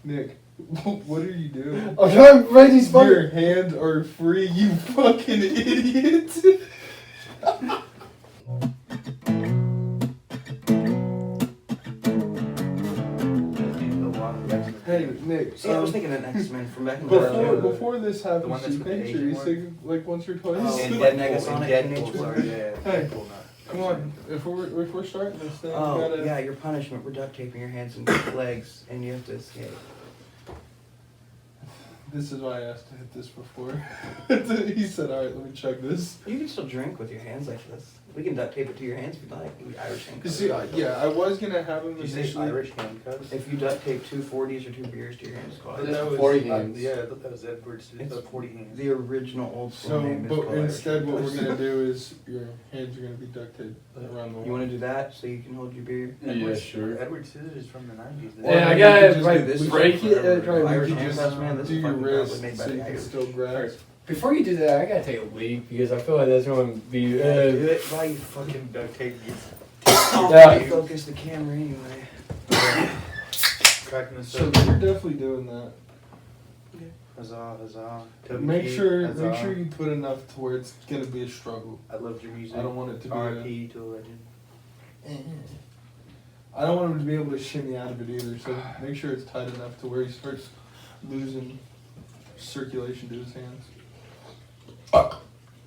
Nick, what are you doing? I'm trying to break these fucking... Your hands are free, you fucking idiot. Hey, Nick. See, I was thinking of X-Men from back in the day. Before this happened, the one that's you picture you sing like once or twice. Oh, and Dead Negasonic. Yeah. Hey, come on. If we're starting this thing, yeah, your punishment. We're duct taping your hands and legs, and you have to escape. This is why I asked to hit this before. He said, "All right, let me check this." You can still drink with your hands like this. We can duct tape it to your hands if you like. Irish handcuffs. See, yeah, I was gonna have him initially. Irish handcuffs. If you duct tape 2 40s or 2 beers to your hands, called. That was 40 hands. Yeah, that was Edwards. It's 40 hands. The original old school name is but called instead, what we're gonna do is your hands are gonna be duct taped around the wall. You want to do that so you can hold your beer? Yeah, sure. Edwards scissors is from the 90s. Yeah, I gotta do like this break it. Try to Irish make it handcuffs, man. This do is your fucking wrist probably made by so the you can Irish. still grasp. Before you do that, I gotta take a leak because I feel like that's going to be. Do it while you Fucking duct tape gets Yeah. focus the camera anyway. cracking the So you're definitely doing that. Huzzah, huzzah. Make sure huzzah. you put enough to where it's gonna be a struggle. I loved your music. I don't want it to be. R.I.P. to a legend. I don't want him to be able to shimmy out of it either. So make sure it's tight enough to where he starts losing circulation to his hands.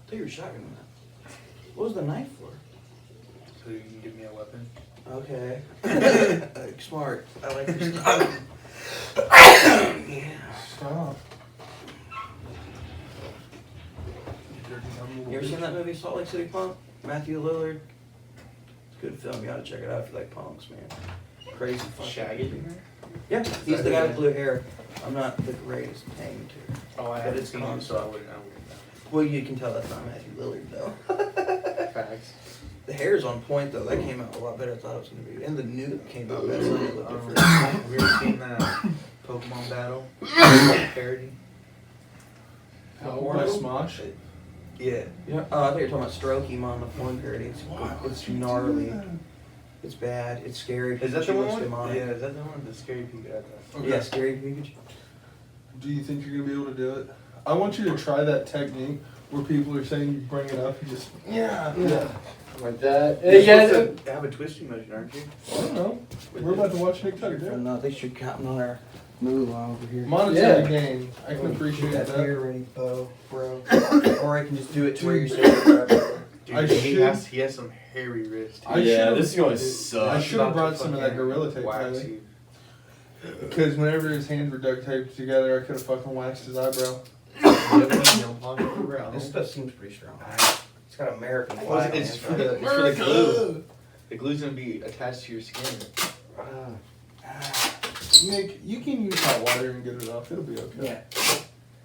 Take your shotgun that. What was the knife for? So you can give me a weapon. Okay. Smart. I like your stuff. Yeah. Stop. You ever seen that movie, Salt Lake City Punk? Matthew Lillard? It's a good film. You gotta check it out if you like punks, man. Crazy fucking. Shaggy? Yeah, he's the guy with blue hair. I'm not the greatest hanging to. Oh, I But haven't it's seen it, so I wouldn't know. Well, you can tell that's not Matthew Lillard, though. Facts. The hair's on point, though. That came out a lot better than I thought it was going to be. And the nude came out better than it looked different. Have you ever seen that Pokemon battle parody? By Smosh? Yeah. Yeah. Oh, I thought you were talking about Strokemon, the porn parody. It's gnarly. It's bad. It's scary. Is that the Pikachu looks one? demonic. Yeah, is that the one with the scary Pikachu? Okay. Yeah, scary Pikachu. Do you think you're gonna be able to do it? I want you to try that technique where people are saying you bring it up and just Yeah. Like that. You're Yeah. supposed to have a twisting motion, aren't you? I don't know. We're about to watch Nick Tucker do it. No, they should count on our moolah over here. Monetary gain. I can appreciate That that. beer ready, bro. Or I can just do it to where you're sitting there. Dude, he has some hairy wrists. Yeah, this is going to suck. I should have brought some of that Gorilla Tape, wax Tyler. you. Because whenever his hands were duct taped together, I could have fucking waxed his eyebrow. This stuff seems pretty strong. It's got American flag. It's for the glue. The glue's gonna be attached to your skin. Nick, you can use hot water and get it off. It'll be okay. Yeah.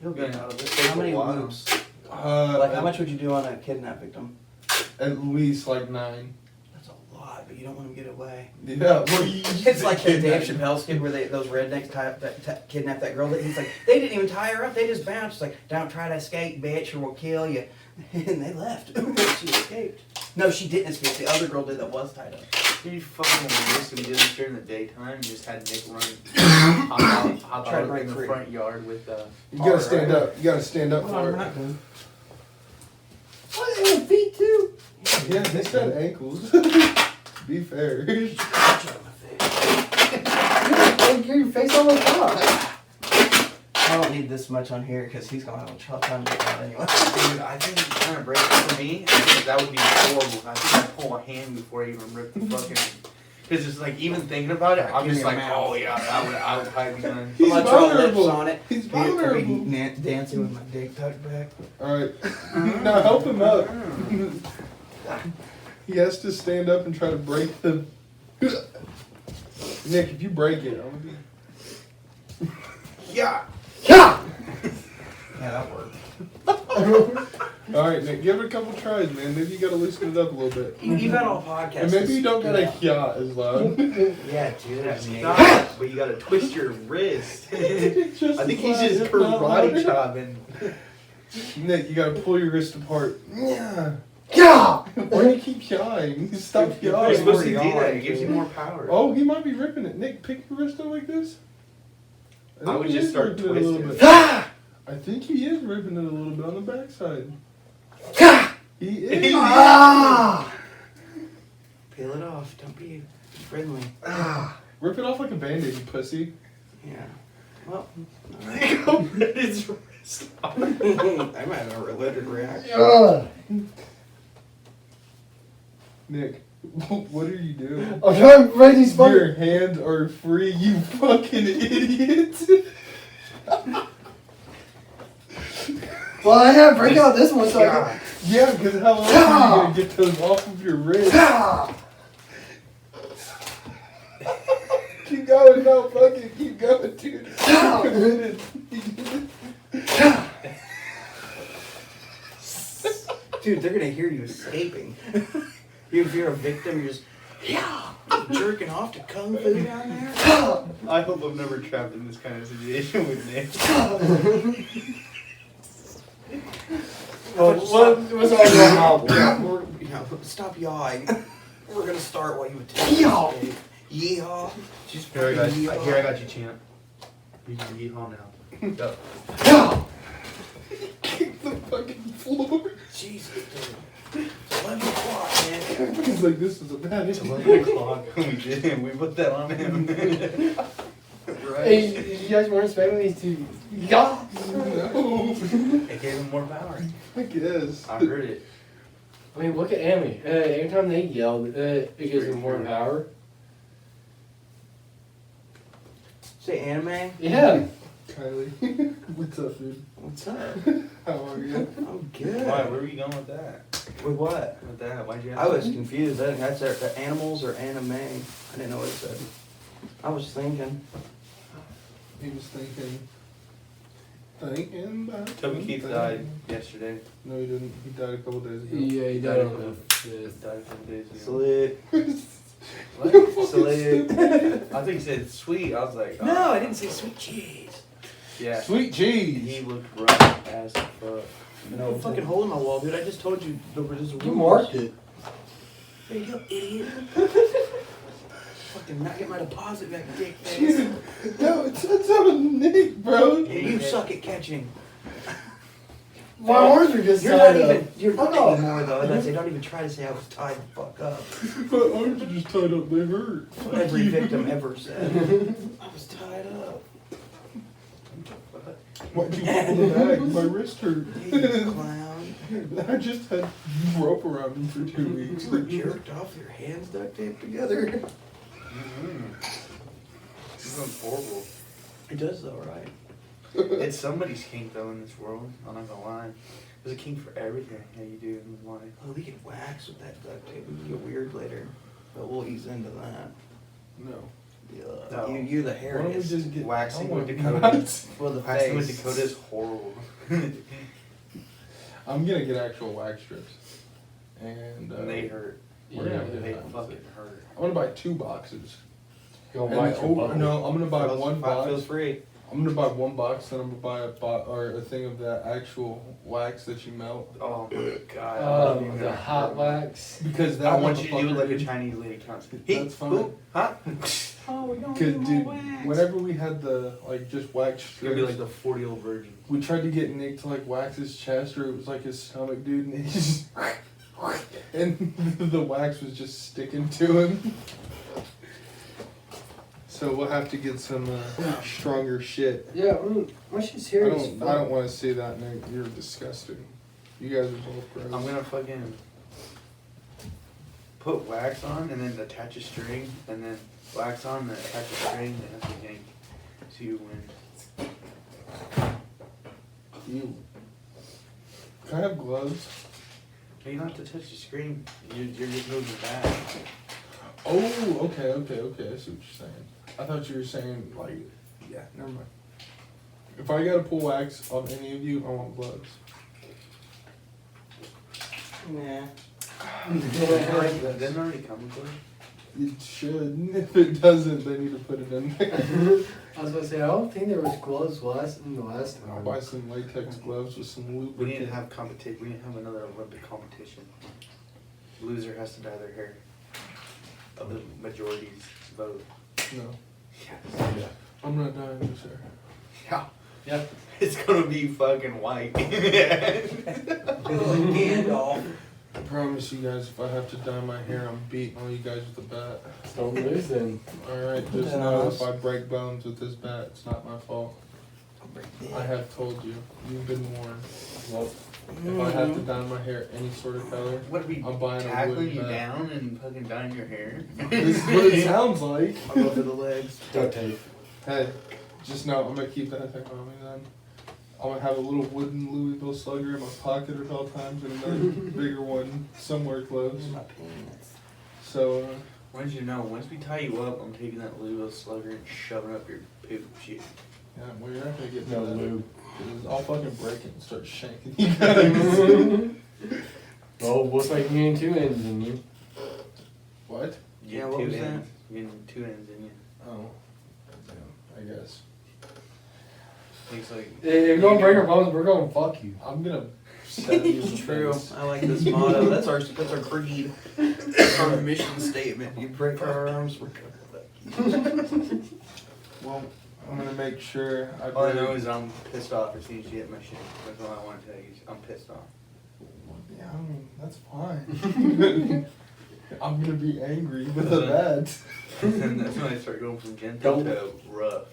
You'll get out of it. Take How a many while. loops? Like How much would you do on a kidnap victim? At least like 9. That's a lot, but you don't want them to get away. Yeah. It's like the Dave Chappelle skit where those rednecks kidnapped that girl. He's like, they didn't even tie her up. They just bounced. It's like, don't try to escape, bitch, or we'll kill you. And they left. She escaped. No, she didn't escape. The other girl did that was tied up. You fucking waste we did this during the daytime. You just had Nick run hop Try to out break in the free. front yard with You gotta stand up. You gotta stand up Hold for on, it. we're not done. What? They have feet too? Yeah, they said ankles. Be fair. Get your face on the top. I don't need this much on here because he's gonna have a tough time getting out anyway. Dude, I think trying to break it for me, I think that would be horrible. I think I'd pull a hand before I even rip the fucking. Because it's like, even thinking about it, I'm Give just me a like, mouth. oh yeah, I would hide behind. He's I'm gonna draw lips vulnerable. on it. He's For me vulnerable. dancing with my dick tucked back. Alright. Now help him up. He has to stand up and try to break the. Nick, if you break it, I'm gonna be. Yeah! Yeah! Yeah, that worked. Alright, Nick, give it a couple tries, man. Maybe you gotta loosen it up a little bit. You've had all podcasts. And maybe you don't gotta yacht as loud. Yeah, dude. That's Stop, but you gotta twist your wrist. I Just think as he's loud, just if not louder. karate chopping. Nick, you gotta pull your wrist apart. Yeah. Yeah! Why do you keep yawing? Stop You're yawing. supposed to do yawn, that. It gives you dude. more power. Oh, he might be ripping it. Nick, pick your wrist up like this. I think would he just is start ripping it a little twisting. bit. Ah! I think he is ripping it a little bit on the backside. Ah! He is. Ah! Peel it off. Don't be friendly. Ah! Rip it off like a band-aid, you pussy. Yeah. Well, His wrist off. I might have a allergic reaction. Ah! Nick, what are you doing? I'm trying to break these fucking. Your hands are free, you fucking idiot. Well, I have to break out this one so I God. Yeah, because how else are you gonna get those off of your wrist? can. Ah! Keep going, no, fuck it, keep going, dude. Ah! You committed. Dude, they're gonna hear you escaping. If you're a victim, you're just jerking off to kung fu down there. I hope I'm never trapped in this kind of situation with Nick. Well, what's all your novel? Stop yawing. We're gonna start while you attempt Yeehaw. to escape. Yeehaw. Just Here I got you. yeehaw. Here I got you, champ. You can yeehaw now. Go. Ah! Kick the fucking floor. Jesus, dude. It's 11 o'clock, man. He's like, this is a bad It's idea. 11 o'clock. We did it. We put that on him. Right? Hey, you guys weren't expecting these to. Yeah! No. It gave him more power. I guess. I heard it. I mean, look at Amy. Every time they yell, it gives them more power. Say anime? Yeah. Kylie, what's up, dude? What's up? How are you? I'm good. Why? Where were you going with that? With what? With that? Why'd you? I was confused. I think that's the animals or anime. I didn't know what it said. I was thinking. He was thinking about Toby Keith something. died yesterday. No, he didn't. He died a couple days ago. Yeah, he died on the 5th. Died a couple days ago. Salute. What? You fucking Salute. stupid. I think he said sweet. I was like, oh. No, I didn't say sweet cheese. Yeah. Sweet cheese. He looked rough as fuck. No fucking hole in my wall, dude. I just told you there was a You marked it. There you go, idiot. Fucking not get my deposit back, dick face. Dude, no, it's on Nick, bro. Yeah, you suck at catching. My arms are just You're tied not up. even. You're not Oh. anymore though. And I say, don't even try to say I was tied the fuck up. My arms are just tied up. They hurt. That's what every victim ever said. I was tied up. Why'd you pull the bag? My wrist hurt. Hey, you clown. I just had rope around him for 2 weeks. You were jerked off with your hands duct taped together. This sounds horrible. It does though, right? It's somebody's kink though in this world. I'm not gonna lie. There's a kink for everything that you do in life. Oh, we can wax with that duct tape. We can get weird later. But we'll ease into that. No. Yeah. No. You're the Why don't we hairiest. just get Waxing I with want Dakota. nuts. For the Waxing with face. Dakota is horrible. I'm gonna get actual wax strips. And And they hurt. we're gonna Yeah. get They that. fucking hurt. I'm gonna buy 2 boxes. Go And watch then- your bubble. no, I'm gonna buy Feels- one Feels box. free. I'm gonna buy 1 box, then I'm gonna buy a thing of that actual wax that you melt. Oh my god. Oh, the hot wax. Because that I want you to do it like a motherfucker- Chinese lady counts. That's fine. Huh? Oh, we don't Cause need dude, more wax. whenever we had the like just wax It's gonna be strips, like the 40-year-old virgin. we tried to get Nick to like wax his chest or it was like his stomach, dude, and he just and the wax was just sticking to him. So we'll have to get some stronger shit. Yeah, my shit's I here as don't fuck. want to see that, Nick. You're disgusting. You guys are both gross. I'm gonna fucking put wax on and then attach a string and then wax on and then attach a string and that's the yank. So you win. You. Can I have gloves? No, you don't have to touch the screen. You're just moving back. Oh, okay. I see what you're saying. I thought you were saying like, yeah, never mind. If I gotta pull wax on any of you, I want gloves. Nah. Didn't already come with it? It should. If it doesn't, they need to put it in there. I was gonna say, I don't think there was gloves in the last I'll time. buy some latex gloves with some lubricant. We need to have competition. We need to have another Olympic competition. Loser has to dye their hair. Of the majority's vote. No, Yes. Yeah. I'm not dying this hair. Yeah. Yeah. It's gonna be fucking white. Gandalf. I promise you guys, if I have to dye my hair, I'm beating all you guys with a bat. Don't lose then. Alright, just know if I break bones with this bat, it's not my fault. I have told you. You've been warned. Nope. If I have to dye my hair any sort of color, What are we I'm buying a tackling wooden you bat. down and fucking dyeing your hair? This is what it sounds like. I'll go for the legs. Duct tape. Hey, just know I'm gonna keep that thing on me then. I'm gonna have a little wooden Louisville Slugger in my pocket at all times and another bigger one somewhere close. My penis. So, Once you know, once we tie you up, I'm taking that Louisville Slugger and shoving up your poop shit. yeah, well, you're not gonna get No to that. lube. 'Cause I'll fucking break it and start shanking you guys. Well, what's like me and 2 ends in you? What? You Yeah, get what two was that? ends. You get 2 ends in you. Oh. Damn, I guess. It's like If you're gonna break our bones, we're gonna fuck you. I'm gonna stab you in the It's true. face. I like this motto. That's our creed. That's our mission statement. You break our arms, we're gonna Well, I'm gonna make sure I all I break. know is I'm pissed off as soon as you hit my shit. That's all I want to tell you. I'm pissed off. Yeah, I mean, that's fine. I'm gonna be angry with a bat. And that's when I start going from gentle to rough.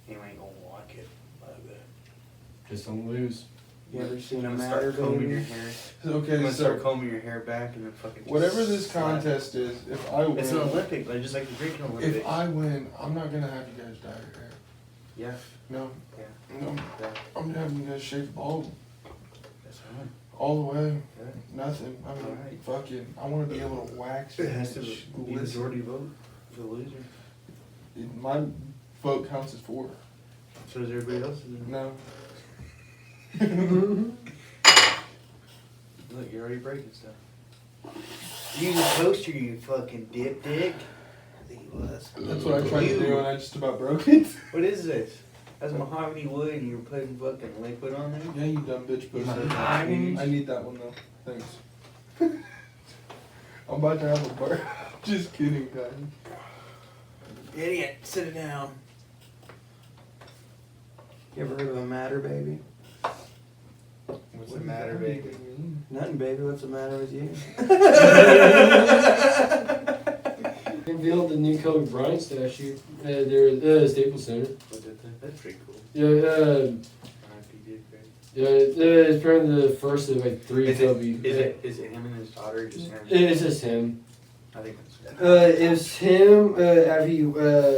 And you ain't gonna like it. Like that. Just don't lose. You ever seen a I'm gonna matter, start combing your baby? hair. I'm Okay, gonna start so combing your hair back and then fucking. just whatever this slap. contest is, if I win, It's an Olympic, like just like the drinking Olympics. if I win, I'm not gonna have you guys dye your hair. Yeah, No, yeah, no, yeah. I'm having you guys shave bald That's fine. all the way. Yeah. Nothing. I mean, Alright. fucking. I want to be able to wax It has to and be glisten. majority vote for the loser. My vote counts as 4. So is everybody else's. No. Look, you're already breaking stuff. You the toaster, you fucking dip dick. I think he was. That's what I tried to do, and I just about broke it. What is this? That's mahogany wood, and you're putting fucking liquid on there. Yeah, you dumb bitch. Pussy. Mahogany? I need that one though. Thanks. I'm about to have a bar. Just kidding, guys. Idiot, sit it down. You ever heard of a matter, baby? What's the matter, baby? Nothing, baby. What's the matter with you? Revealed the new Kobe Bryant statue. There at the Staples Center. That's pretty cool. Yeah, RIP did great. yeah, it's probably the first of like 3 Is Kobe. it him and his daughter or just him? It's just him. I think that's It's him after he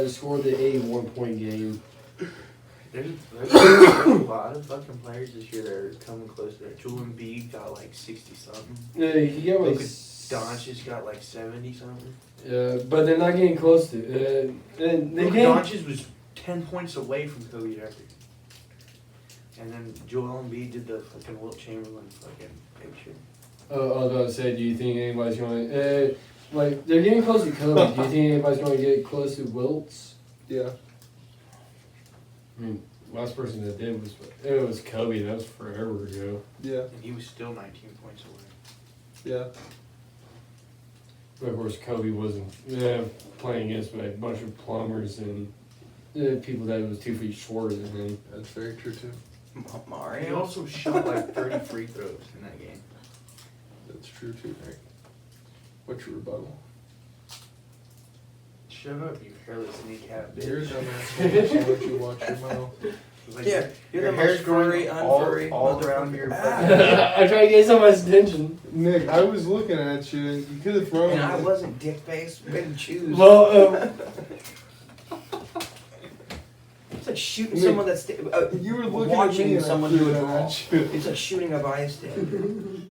scored the 81-point game. There's a lot of fucking players this year that are coming close to that. Joel Embiid got like 60 something. He got like Luka Doncic got like 70 something. but they're not getting close to. And they Luka game. Doncic was 10 points away from Kobe's record. And then Joel Embiid did the fucking Wilt Chamberlain fucking picture. I was about to say, do you think anybody's going to like they're getting close to Kobe? Do you think anybody's going to get close to Wilt's? Yeah. I mean, last person that did was Kobe. That was forever ago. Yeah. And he was still 19 points away. Yeah. But of course, Kobe wasn't playing against a bunch of plumbers and people that was 2 feet shorter than him. That's very true too. He Mario? also shot like 30 free throws in that game. That's true too, Nick. What's your rebuttal? Shut up, you hairless kneecap bitch. You're a dumbass. I'll let you watch your mouth. Like, Yeah, you're your the hair's most growing furry, unfurry all around motherfucker. your Ah. I try to get someone's attention. Nick, I was looking at you and you could have thrown And I it. wasn't dick face. We didn't choose. Well, It's like shooting Nick, someone that's You were looking watching at me and someone I do threw a that draw. at you. It's like shooting a bystander.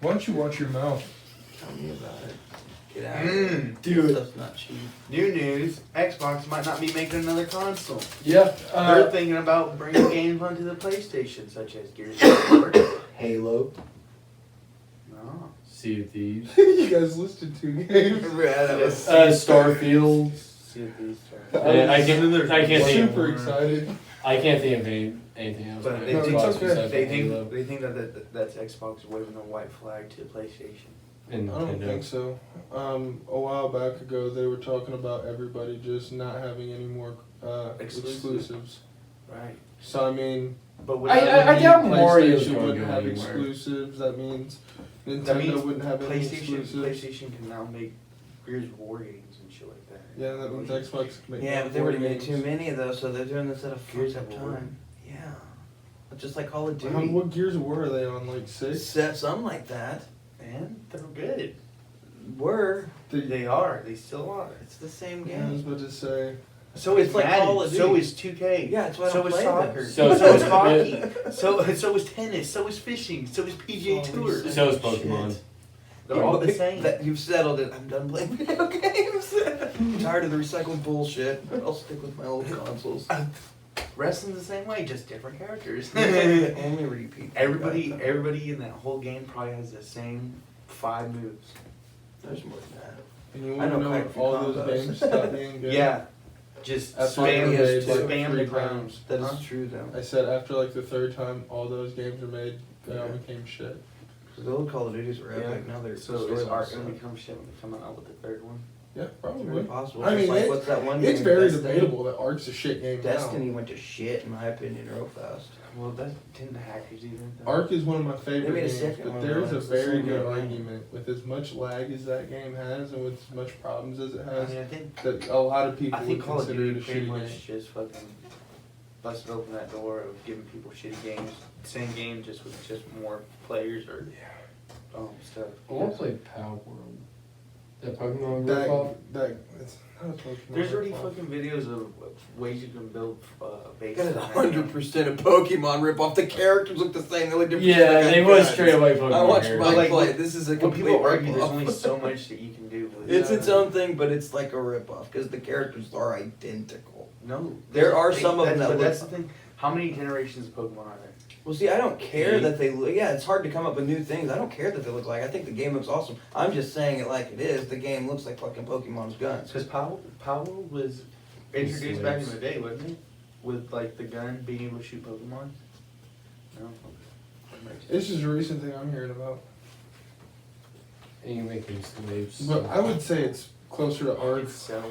Why don't you watch your mouth? Tell me about it. Get out of here. do This it. stuff's not cheap. New news, Xbox might not be making another console. Yeah. They're thinking about bringing games onto the PlayStation, such as Gears of War. Halo. No. Sea of Thieves. You guys listed 2 games. Yeah, that was Starfield. See if these And I can't think. Super excited. I can't think of anything else. But man. they No, think, it's Xbox okay. besides they Halo think they think that's Xbox waving a white flag to PlayStation. and I don't Nintendo. think so. A while back ago, they were talking about everybody just not having any more exclusives. Right. So I mean, But I doubt Mario's PlayStation gonna wouldn't go have anywhere. exclusives. That means Nintendo That means wouldn't have any PlayStation exclusives. can now make Gears of War games and shit like that. Yeah, that means Xbox can make Yeah, but they would have made games. too many of those, so they're doing this at a Gears fucked up of War. time. Yeah. Just like Call of Duty. What Gears of War are they on? Like 6? Something like that. And they're good. Were. They are. They still are. It's the same Yeah, I was game. about to say. So It's is like Madden. Call of So Duty. is 2K. Yeah, that's why I So don't is play soccer. them. So- So is so- hockey. So is tennis. So is fishing. So is PGA It's all Tour. the So is Pokemon. They're all the same. That you've settled it. I'm done playing video games. I'm tired of the recycled bullshit. I'll stick with my old consoles. Wrestling's the same way, just different characters. The only repeat. Everybody in that whole game probably has the same 5 moves. There's more than that. And you I want to know know quite a when few all those combos. games stop being good? Yeah. Just After spam, they're made, like, spam 3 the ground. times. That is Huh? true though. I said after like the 3rd time all those games are made, they all became shit. The old Call of Duties were epic. Yeah. Now they're So is storylines Ark suck. gonna become shit when they come out with the 3rd one? Yeah, It's probably. very possible. I Just mean, like, what's that one It's game, very Destiny? debatable that Ark's a shit game Destiny went to shit in my opinion real fast. Well, that didn't the hackers even. now. Ark is one of my They favorite made a games, second but one, there though, is a it's the very same good game. argument with as much lag as that game has and with as much problems as it I has mean, I think that a lot of people I would think Call of consider it a Duty pretty shitty much game. just fucking busted open that door of giving people shitty games. Same game, just with just more players or stuff. I want to play Power World. That Pokemon ripoff. It's not a Pokemon There's already ripoff. fucking videos of ways you can build bases. Got 100% of Pokemon rip off. The characters look the same. The only difference is Yeah, got they was guns. straight away Pokemon. I watched here. Mike Like, play. This is a When complete people argue, there's rip-off. only so much that you can do with It's its own thing, but it's like a rip-off because the characters are identical. No. There are some of them that But look- that's the thing. How many generations of Pokemon are there? Well, see, I don't care Eight. that they look. Yeah, it's hard to come up with new things. I don't care that they look like. I think the game looks awesome. I'm just saying it like it is. The game looks like fucking Pokemon's guns. Because Powell was introduced back in the day, wasn't he? With like the gun being able to shoot Pokemon. No. This is a recent thing I'm hearing about. And you making slaves. But I would say it's closer to Ark,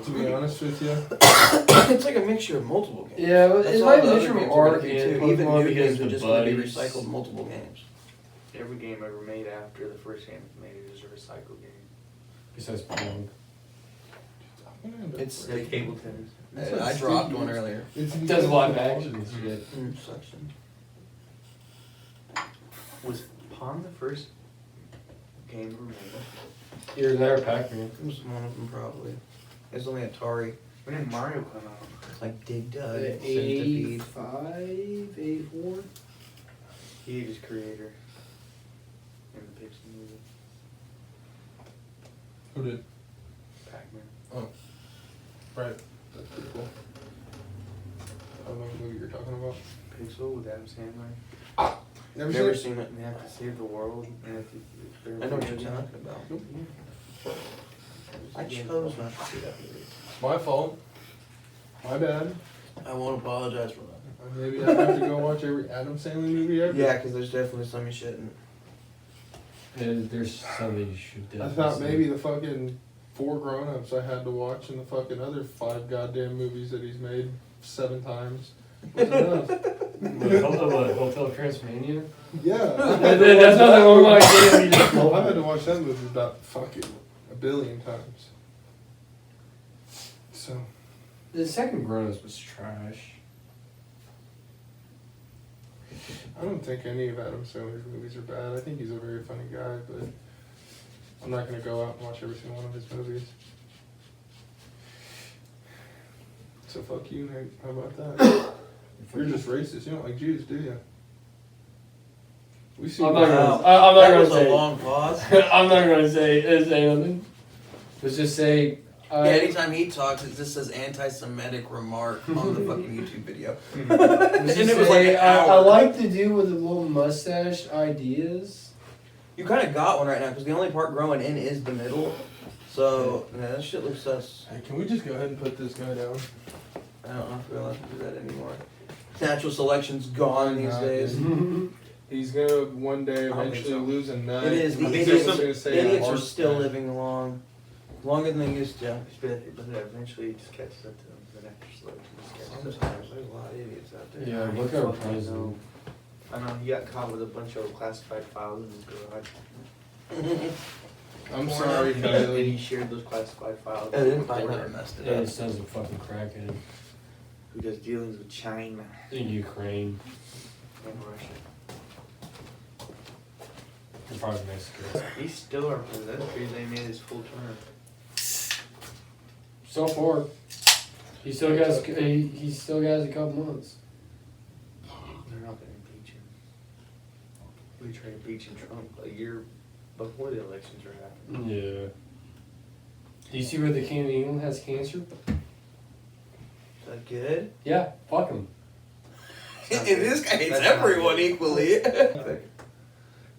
to be honest with you. It's like a mixture of multiple games. Yeah, but That's it's all like a the other mixture games of are gonna Ark be and too. Even Pokemon new because games are the just going to be buddies. recycled multiple games. Every game ever made after the first game was made is a recycled game. Besides Pokemon. I'm gonna end up It's- breaking- Table tennis. It's I like dropped sticky. one earlier. It's It because does live of the action quality. and shit. Suction. Was Pong the first game ever made? You're there, Pac-Man. It was one of them probably. It's only Atari. When did Mario come out? Like Dig Dug, Centipede. 85, 84. He is creator in the Pixar movie. Who did? Pac-Man. Right. That's pretty cool. I don't know what movie you're talking about. Pixel with Adam Sandler. Never, Never seen seen it. And they have to save the world. And they have to, I know what you're talking about. I chose not to see that movie. it. My fault. My bad. I won't apologize for that. Maybe I have to go watch every Adam Sandler movie ever. Yeah, because there's definitely some you shouldn't. There's some that you should I definitely thought see. maybe the fucking 4 grown-ups I had to watch and the fucking other 5 goddamn movies that he's made 7 times was enough. What, Hotel Transylvania? Yeah. That's not the one my game. I had to watch that movie about fucking a billion times. So, The second Grown Ups was trash. I don't think any of Adam Sandler's movies are bad. I think he's a very funny guy, but I'm not going to go out and watch every single one of his movies. So fuck you, Nate. How about that? You're just racist. You don't like Jews, do you? We see. I'm not gonna- Wow. I'm not that gonna was say- a long pause. I'm not going to say nothing. Let's just say. Yeah, anytime he talks, it just says anti-Semitic remark on the fucking YouTube video. Let's And just it was like say, an I hour. like the dude with the little mustache ideas. You kind of got one right now because the only part growing in is the middle. So yeah, that shit looks sus. Hey, can we just go ahead and put this guy down? I don't know if we're allowed to do that anymore. Natural selection's gone these Not, days. dude. He's gonna one day I don't think eventually so. lose a nut. It is. The I think idiots, that's what I'm gonna say, a idiots are heart still attack. living long. Longer than they used to. But eventually it just catches up to them. The next selection just catches up to them. Sometimes there's a lot of idiots out there. Yeah, I look at our fucking president. know. I know he got caught with a bunch of classified files in his garage. I'm sorry, And he Kylie. shared those classified files. Oh, they with might Porter, have messed it Yeah, up. it sounds a fucking crackhead. who does dealings with China In Ukraine. and Russia. And probably Mexico. He's still our president. That's crazy. They made his full term. So far. He still got he still got a couple months. They're not gonna impeach him. We tried impeaching Trump a year before the elections were happening. Yeah. Do you see where the King of England has cancer? Is that good? Yeah, fuck him. It's not In good. this guy hates That's not everyone good. equally.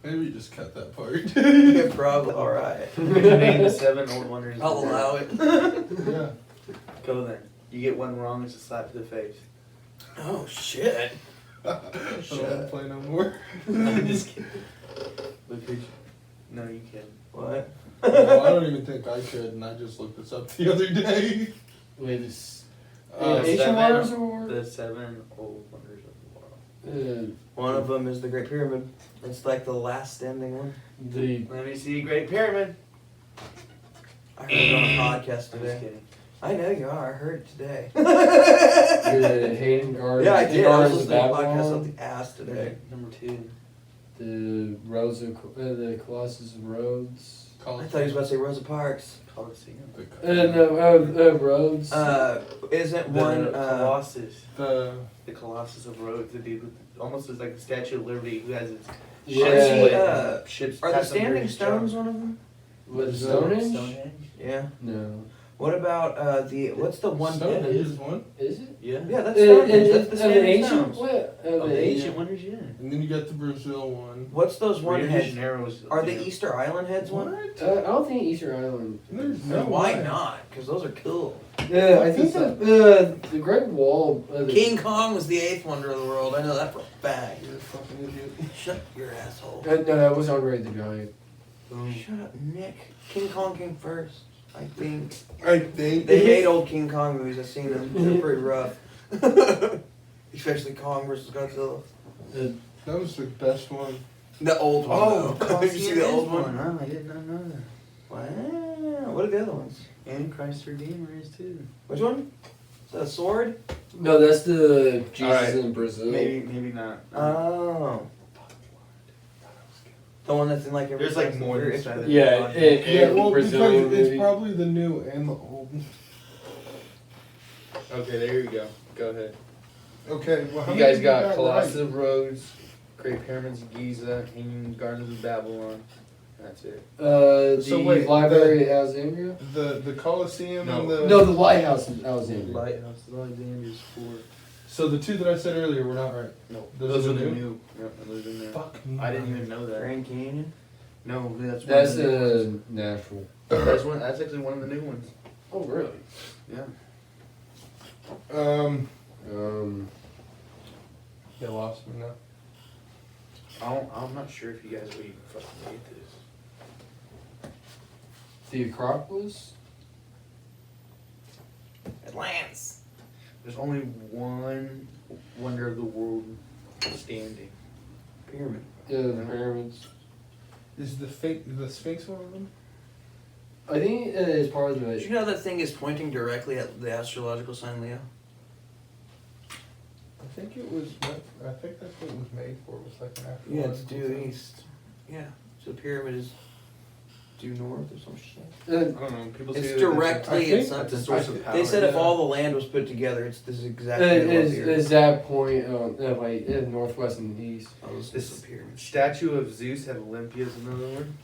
Maybe just cut that part. Yeah, probably. Alright. Name the 7 old wonders. I'll of the allow world. it. Yeah. Go then. You get one wrong, it's a slap to the face. Oh shit. I don't want to play no more. I'm just kidding. But could you? No, you can't. What? Well, I don't even think I could, and I just looked this up the other day. Wait, this Uh, Asian seven- waters or The 7 old wonders of the world. One of them is the Great Pyramid. It's like the last standing one. the Let me see Great Pyramid. I heard it on a podcast I'm just today. kidding. I know you are. I heard it today. the Hayden Gardens. Yeah, I the did. I was Gardens of listening to a podcast Babylon, of the ass today. Number 2. the Rose of the Colossus of Rhodes. I thought he was about to say Rosa Parks. Coliseum. No, Rhodes. Isn't The one Colossus. The The Colossus of Rhodes. The dude with almost is like the Statue of Liberty who has its yeah. ships. are the passing under standing his stones job. one of them? What, Stonehenge? Stonehenge? Yeah. No. What about the what's the one? Stonehenge is one. Is it? Yeah. Yeah, that's Stonehenge. That's the the standing ancient? stones. What? Of the ancient ancient. wonders, yeah. And then you got the Brazil one. What's those one Rio de heads? Janeiro was- Are yeah. the Easter Island heads one? What? I don't think Easter Island. There's no Why way. not? Because those are cool. Yeah, I think the Great Wall. King Kong was the 8th wonder of the world. I know that for a fact. You're a fucking idiot. Shut your asshole. No, that was Andre the Giant. Boom. Shut up, Nick. King Kong came first, I think. I think They made old King Kong movies. I've seen them. They're pretty rough. Especially Kong versus Godzilla. that was the best one. The old one. Oh, though. Did you see the old one? Huh? I did not know that. Wow. What are the other ones? And Christ Redeemer is too. Which one? Is that a sword? No, that's the Jesus Alright. in Brazil. Maybe not. Oh. The one that's in like every. There's like Fast and more than Furious seven. movie. Yeah, Yeah, well, Brazilian because it's movie. probably the new and the old. Okay, there you go. Go ahead. Okay, well, how You many guys did got right? Colossus of Rhodes, Great Pyramids of Giza, Hanging Gardens of Babylon. That's it. The So wait, Library of Alexandria? The Colosseum No. and the No, the Lighthouse in Alexandria. Lighthouse of Alexandria's 4. So the two that I said earlier were not right. No, Those those are are the new? new. Yep, those are new. Fuck me. I didn't even know that. Grand Canyon. No, that's one That's of the new ones. natural. That's one. That's actually one of the new ones. Oh, really? Yeah. They lost me now. I'm not sure if you guys would even fucking get this. The Acropolis? Atlantis. There's only one wonder of the world standing. Pyramid. Yeah, the pyramids. Is the Sphinx one of them? I think it is part of Did you the. know that thing is pointing directly at the astrological sign Leo? I think it was. I think that's what it was made for. Was like an actual. Yeah, it's due east. Yeah. So the pyramid is due north or some shit. I don't know. People say It's that directly I in think something. that's a source of power. They said if yeah. all the land was put together, it's this is exactly what the earth Is that point like northwest and east? was. This This pyramid. Statue of Zeus at Olympia is another one.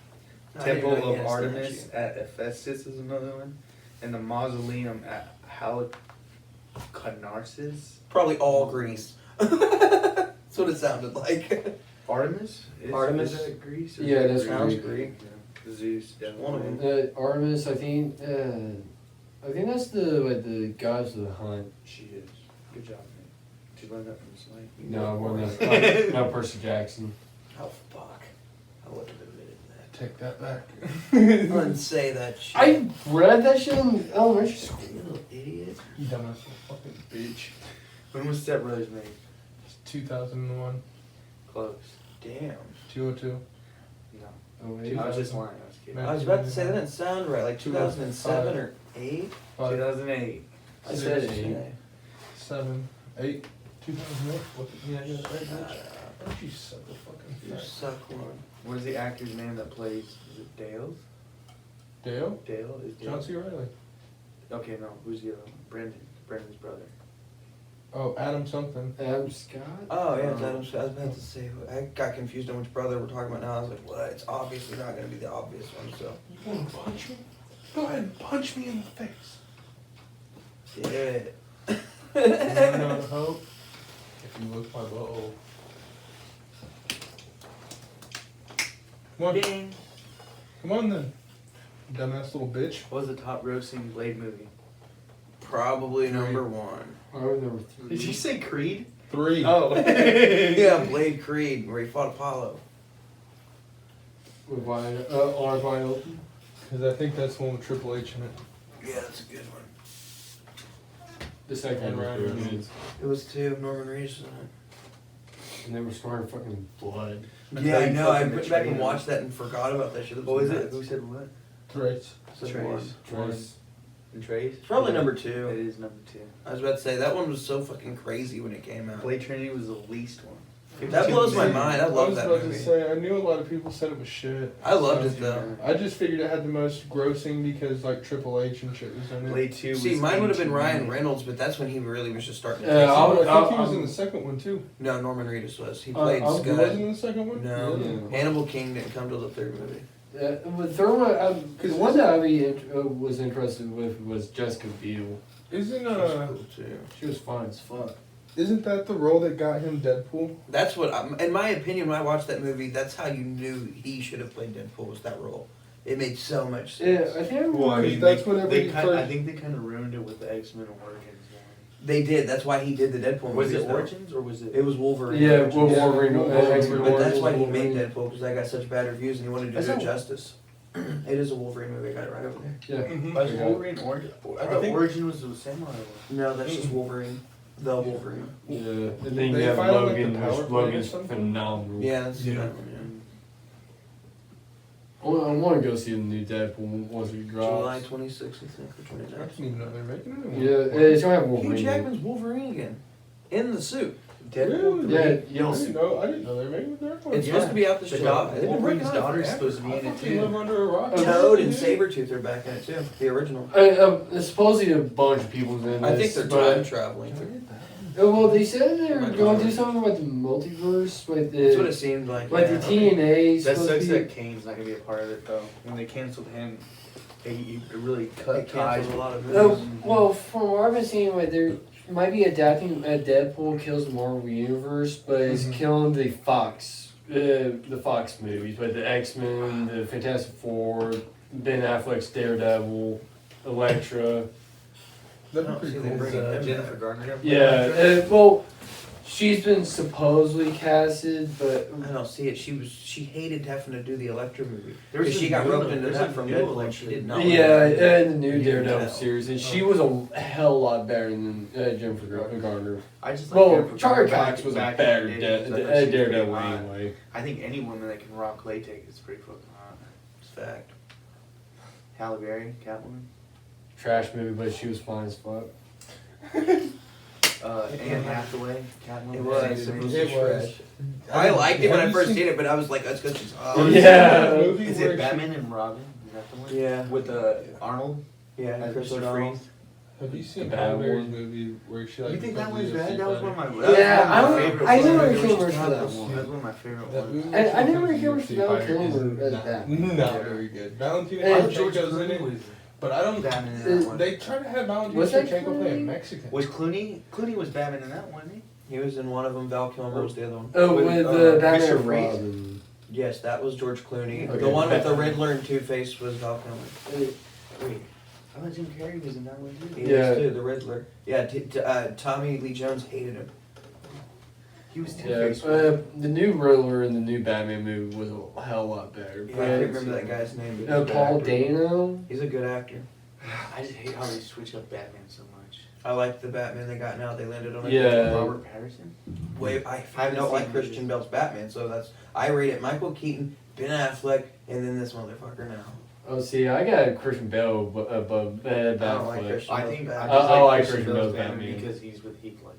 I didn't Temple know he of had a Artemis statue. at Ephesus is another one. And the mausoleum at Halicarnassus. Probably all Greece. That's what it sounded like. Artemis? Artemis? Is that Greece? Or Yeah, is that that's Sounds Greek. Greek. Yeah. Zeus, definitely. One of them. Artemis, I think that's the gods of the hunt. She is. Good job, man. Did you learn that from Slay? No, more than no Percy Jackson. Oh fuck! I wouldn't have admitted that. Take that back. I didn't say that shit. I read that shit in elementary school. You little idiot. You dumbass little fucking bitch. When was Step Brothers made? It's 2001, Close. Damn. 202. No. Oh wait. I was just lying. I was kidding. Man. I was about to say that didn't sound right. Like 2007 or 8. 2008. I said 8. 7, 8, 2008. What the, yeah, I got it right, bitch. Don't you suck a You fucking fact. suck one. What is the actor's name that plays? Is it Dale? Dale? Dale? Is Dale? John C. Reilly. Okay, no. Who's the other one? Brendan. Brendan's brother. Oh, Adam something. Adam Scott. Oh yeah, it's Adam Scott. I was about to say. I got confused on which brother we're talking about now. I was like, what? It's obviously not going to be the obvious one. So. You wanna punch me? Go ahead and punch me in the face. Yeah. You know the hope? If you look my butthole. Come on. Ding. Come on then. Dumbass little bitch. What was the top grossing Blade movie? Probably number 1. I was number 3. Did you say Creed? 3. Oh. Yeah, Blade Creed, where he fought Apollo. With Ryan. Because I think that's the one with Triple H in it. Yeah, that's a good one. The second And one Ryan was Reynolds. good. It was 2. Norman Reedus in it. And they were snorting fucking blood. Yeah, I know. I fucking went back and betrayed watched that and forgot about that shit. What was it? nuts. Who said what? Trace. So Trace. one. Trace. And Trace? It's probably number It 2. is number 2. I was about to say, that one was so fucking crazy when it came out. Blade Trinity was the least one. That blows my 52 mind. I love was that about movie. to say, I knew a lot of people said it was shit. I loved So, it though. I just figured it had the most grossing because like Triple H and shit was in it. Blade 2 See, was mine would have been 82 Ryan million. Reynolds, but that's when he really was just starting to Yeah, take I I'll- over. think he was I'll- in the second one too. No, Norman Reedus was. He played I'll- He Scott. wasn't in the second one? No, Yeah. Hannibal King didn't come till the 3rd movie. The third one, the one that I was interested with was Jessica Biel. Isn't That was cool too. She was fine as fuck. isn't that the role that got him Deadpool? That's what, in my opinion, when I watched that movie, that's how you knew he should have played Deadpool, was that role. It made so much Yeah, sense. I think I Well, I remember. mean, That's they, whenever they he kind I first- think they kind of ruined it with the X-Men Origins They did. That's why he did the Deadpool one. Was movies, it though. Origins or was it? It was Wolverine. Yeah, Origins. Wolverine. Wolverine. But that's why he Wolverine. made Deadpool, because I got such bad reviews and he wanted to That's do it not- justice. It is a Wolverine movie. I got it right over there. Yeah. Mhm. Was I got it. Wolverine Origin? I I thought think- Origin was the samurai one. No, that's just Wolverine. The Wolverine. Yeah, and then you They have fight on, like, Logan, the power which plant or Logan's something? phenomenal. Yeah, that's Yeah. that one, I want to go see the new Deadpool once it yeah. drops. July 26th, I think, or I 29th. didn't even know they're making it anymore. Yeah, it's gonna have Hugh Wolverine. Jackman's Wolverine again. In the suit. Deadpool. Really? Yeah, I you'll didn't see. know. I didn't know they were making their own. It's supposed to be out this The July. dog- They've been Wolverine's working on it daughter's forever. supposed to be I in it fucking live too. under a rock. Toad and Dude. Sabretooth are back in it too. The original. Supposedly a bunch of people's in I this, think they're but time traveling. well, they said they were Oh my going to God. do something about the multiverse, like That's what it the seemed like. the TNA. That supposed sucks to be- that Kane's not gonna be a part of it though. When they canceled him, it really They cut ties. canceled a lot of Oh, movies. well, from what I've been seeing, like they might be adapting. Deadpool kills the Marvel universe, but it's Mhm. killing the Fox movies, like the X-Men, the Fantastic Four, Ben Affleck's Daredevil, Elektra. That'd Oh, be pretty see, they cool. bring it up. Jennifer Garner. Yeah, well, she's been supposedly casted, but I don't see it. She hated having to do the Elektra movie. There's Because she a got new- roped into there's that a from new Deadpool. Elektra. She did not. yeah, and the new You can Daredevil tell. series, and she was a hell lot better than Jennifer Garner. I just like Well, Jennifer Charlie Garner Cox was a back better in the day, 'cause I thought she was Daredevil pretty hot. anyway. I think any woman that can rock latex is pretty fucking hot. It's fact. Halle Berry, Catwoman. Trash movie, but she was fine as fuck. Anne Hathaway, Catwoman. It was. Same It was. thing. It was. I liked it when Have I you first seen- seen it, but I was like, that's because she's hot. Yeah. That movie Is where it she- Batman and Robin? Is that the one? Yeah. With Arnold Yeah, as Chris Mr. O'Donnell. Freeze. Have you seen The Halle bad Berry's one. movie where she like? You think that becomes one's a bad? That was one of my. fighter? that was Yeah, one of my I don't- favorite I ones. never There was came just for that others. one. That was one of my favorite That ones. movie I where she never becomes a heard UFC Val fighter Kilmer is as not- that. Not Yeah. very good. Valentina And I thought Shevchenko's George in Clooney it, was but I don't. Batman in that one. They try to have Valentina Was that Shevchenko Clooney? playing Mexican. Was Clooney? Clooney was Batman in that one, wasn't he? He was in one of them. Val Kilmer was the other one. Oh, with Batman Mr. and Freeze? Robin. Yes, that was George Clooney. Okay. The one with the Riddler and Two-Face was Val Kilmer. Wait, I thought Jim Carrey was in that one too. He was too, the Riddler. Yeah, Tommy Lee Jones hated him. He was Yeah, Two-Face. the new Riddler in the new Batman movie was a hell lot better. Yeah, I can't remember that guy's name. But he's a good Paul actor. Dano. He's a good actor. I just hate how they switch up Batman so much. I like the Batman they got now. They landed on a Yeah. Robert Patterson? I haven't don't like seen Christian movies. Bale's Batman, so I rate it Michael Keaton, Ben Affleck, and then this motherfucker now. Oh, see, I got Christian Bale above I don't like Batman. Christian I Bale's think I Batman. just I like Christian Christian Bale's Bale's Batman Batman. because he's with Heath Ledger.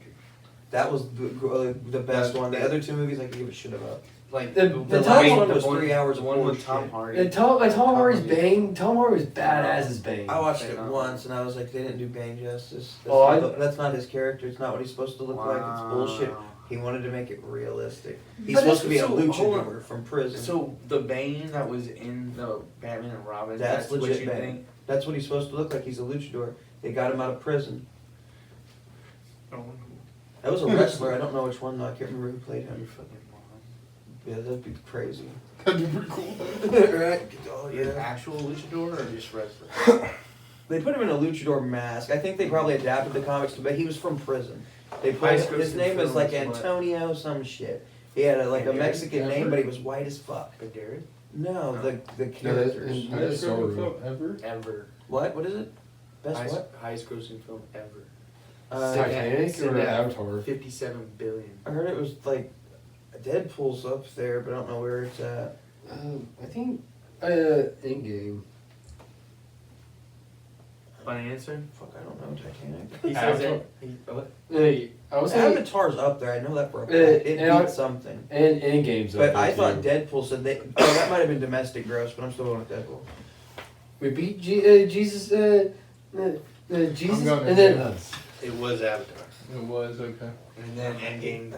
That was the best one. The other two movies I could give a shit about. Like The The top last one one was 3 hours the of one with bullshit. Tom Hardy. Tom Hardy's Hardy. Bane. Tom Hardy was badass as Bane. I watched it Wow. once and I was like, they didn't do Bane justice. That's not his character. It's not what he's supposed to look like. It's bullshit. He wanted to make it realistic. He's But supposed to be a so, hold luchador from prison. So the Bane that was in the Batman and Robin, That's what legit you Bane. think? That's what he's supposed to look like. He's a luchador. They got him out of prison. That was a wrestler. I don't know which one though. I can't remember who played You're him. fucking moron. Yeah, that'd be crazy. That'd be pretty cool. Right? Oh, An yeah. actual luchador or just wrestler? They put him in a luchador mask. I think they probably adapted the comics, but he was from prison. They put Highest his grossing name was like film is what? Antonio some shit. He had a Derek Mexican name, Everett? but he was white as fuck. But Jared? No, the No, characters. that- Highest so grossing real. film ever? Ever. What? What is it? Best Highest, what? highest grossing film ever. Titanic or Yeah. Avatar? 57 billion. I heard it was like Deadpool's up there, but I don't know where it's at. I think Endgame. Funny answer? Fuck, I don't know. Titanic. He says Avatar. it. What? Hey, I was saying Avatar's up there. I know that for a fact. It and I- beat something. and Endgame's up But there, I thought too. Deadpool said they. Oh, that might have been domestic gross, but I'm still going with Deadpool. We beat Jesus. Jesus, I'm going and then to us. It was Avatar. It was, okay. And then Endgame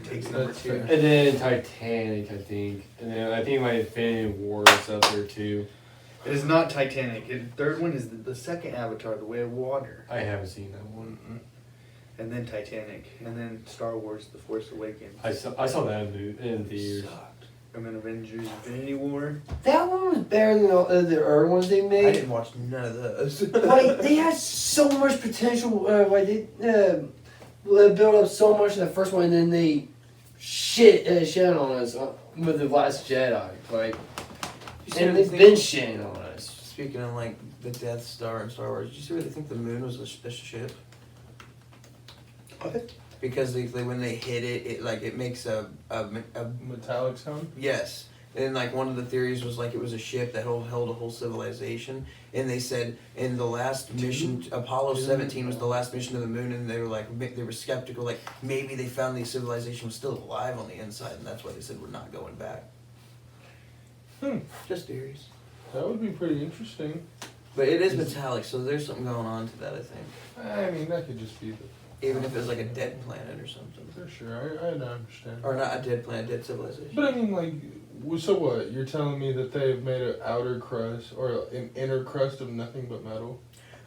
takes number number two. 2. And then Titanic, I think. And then I think my Infinity War is up there too. It is not Titanic. The third one is the second Avatar, The Way of Water. I haven't seen that one. And then Titanic. And then Star Wars, The Force Awakens. I saw that in theaters. Sucked. And then Avengers Infinity War. That one was better than the other ones they I made. didn't watch none of those. Like they had so much potential. Like they built up so much in the first one, and then they shit on us with the Last Jedi. Like, and they've been shitting on us. Speaking of like the Death Star and Star Wars, did you see where they think the moon was a ship? What? Because when they hit it, it makes a Metallic sound? yes. And like one of the theories was like it was a ship that held a whole civilization. And they said in the last mission, Apollo 17 was the last mission to the moon, and they were skeptical, like maybe they found the civilization was still alive on the inside, and that's why they said we're not going back. Just theories. That would be pretty interesting. But it is metallic, so there's something going on to that, I think. I mean, that could just be the... Even if it was like a dead planet or something. For sure, I understand. Or not a dead planet, dead civilization. But I mean, like, so what? You're telling me that they've made an outer crust or an inner crust of nothing but metal?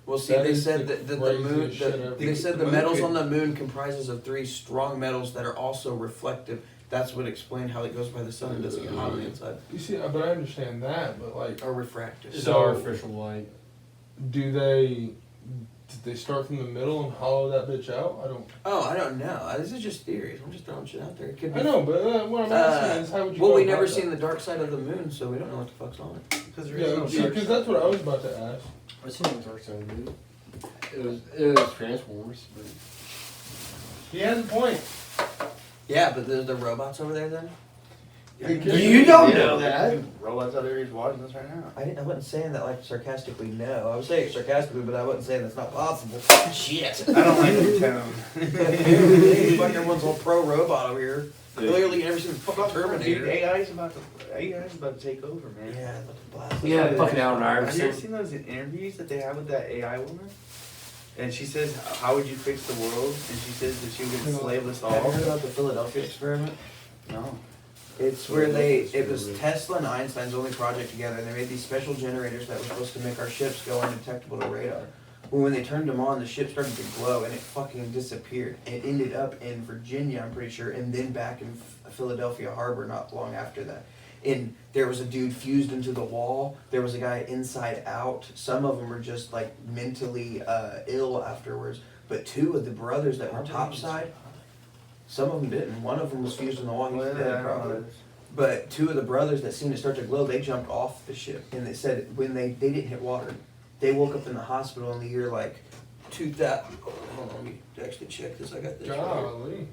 Well, see, That they is said the that the craziest moon. shit ever. They said The the moon metals could- on the moon comprises of 3 strong metals that are also reflective. That's what explained how it goes by the sun and doesn't get hot on the inside. You see, but I understand that, but like, Or refractive. It's So- artificial light. did they start from the middle and hollow that bitch out? I don't... Oh, I don't know. This is just theories. I'm just throwing shit out there. It could be. I know, but what I'm asking is how would you Well, go we about never that? seen the dark side of the moon, so we don't know what the fuck's on it. Because there is no Yeah, dark because side. that's what I was about to ask. I seen the Dark Side of the Moon. It was Transformers. But He has a point. Yeah, but there's the robots over there then? You don't know that. Robots out there is watching us right now. I wasn't saying that like sarcastically, no. I was saying it sarcastically, but I wasn't saying that's not possible. Shit. I don't like your tone. Fucking everyone's all pro robot over here. Clearly, you never seen the fucking Dude, Terminator. AI is about to take over, man. Yeah, fucking blast. Yeah, fucking Allen Have you ever Iverson. seen those interviews that they have with that AI woman? And she says, "How would you fix the world?" And she says that she would enslave us Have you all. heard about the Philadelphia experiment? No. It's where it was Tesla and Einstein's only project together, and they made these special generators that were supposed to make our ships go undetectable to radar. Well, when they turned them on, the ship started to glow and it fucking disappeared. It ended up in Virginia, I'm pretty sure, and then back in Philadelphia Harbor not long after that. And there was a dude fused into the wall. There was a guy inside out. Some of them were just like mentally ill afterwards. But 2 of the brothers that were topside, some of them didn't. One of them was fused in the wall. He's dead probably. But 2 of the brothers that seemed to start to glow, they jumped off the ship. And they said when they didn't hit water. They woke up in the hospital in the year like 2000. Hold on, let me actually check this. I got this. Golly.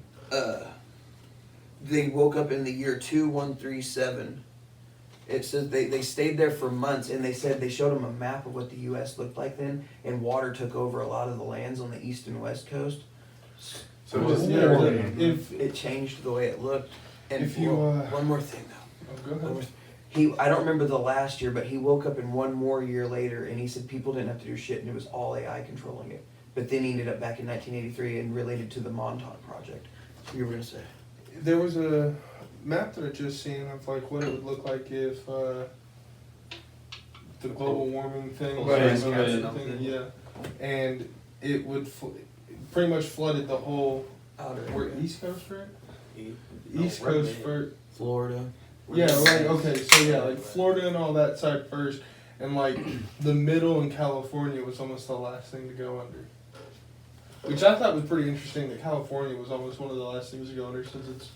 They woke up in the year 2137. It says they stayed there for months, and they said they showed them a map of what the U.S. looked like then, and water took over a lot of the lands on the east and west coast. So Well, just yeah, if It changed the way it looked. And If you, one more thing though. oh, go ahead. I don't remember the last year, but he woke up in one more year later, and he said people didn't have to do shit, and it was all AI controlling it. But then he ended up back in 1983 and related to the Montauk Project. So you were gonna say? There was a map that I just seen of like what it would look like if the global warming thing, Right, yeah, and it would pretty much flooded the whole where East Coast, right? East Coast first. Florida. Yeah, right. Okay, so yeah, like Florida and all that side first, and like the middle in California was almost the last thing to go under. Which I thought was pretty interesting that California was almost one of the last things to go under since it's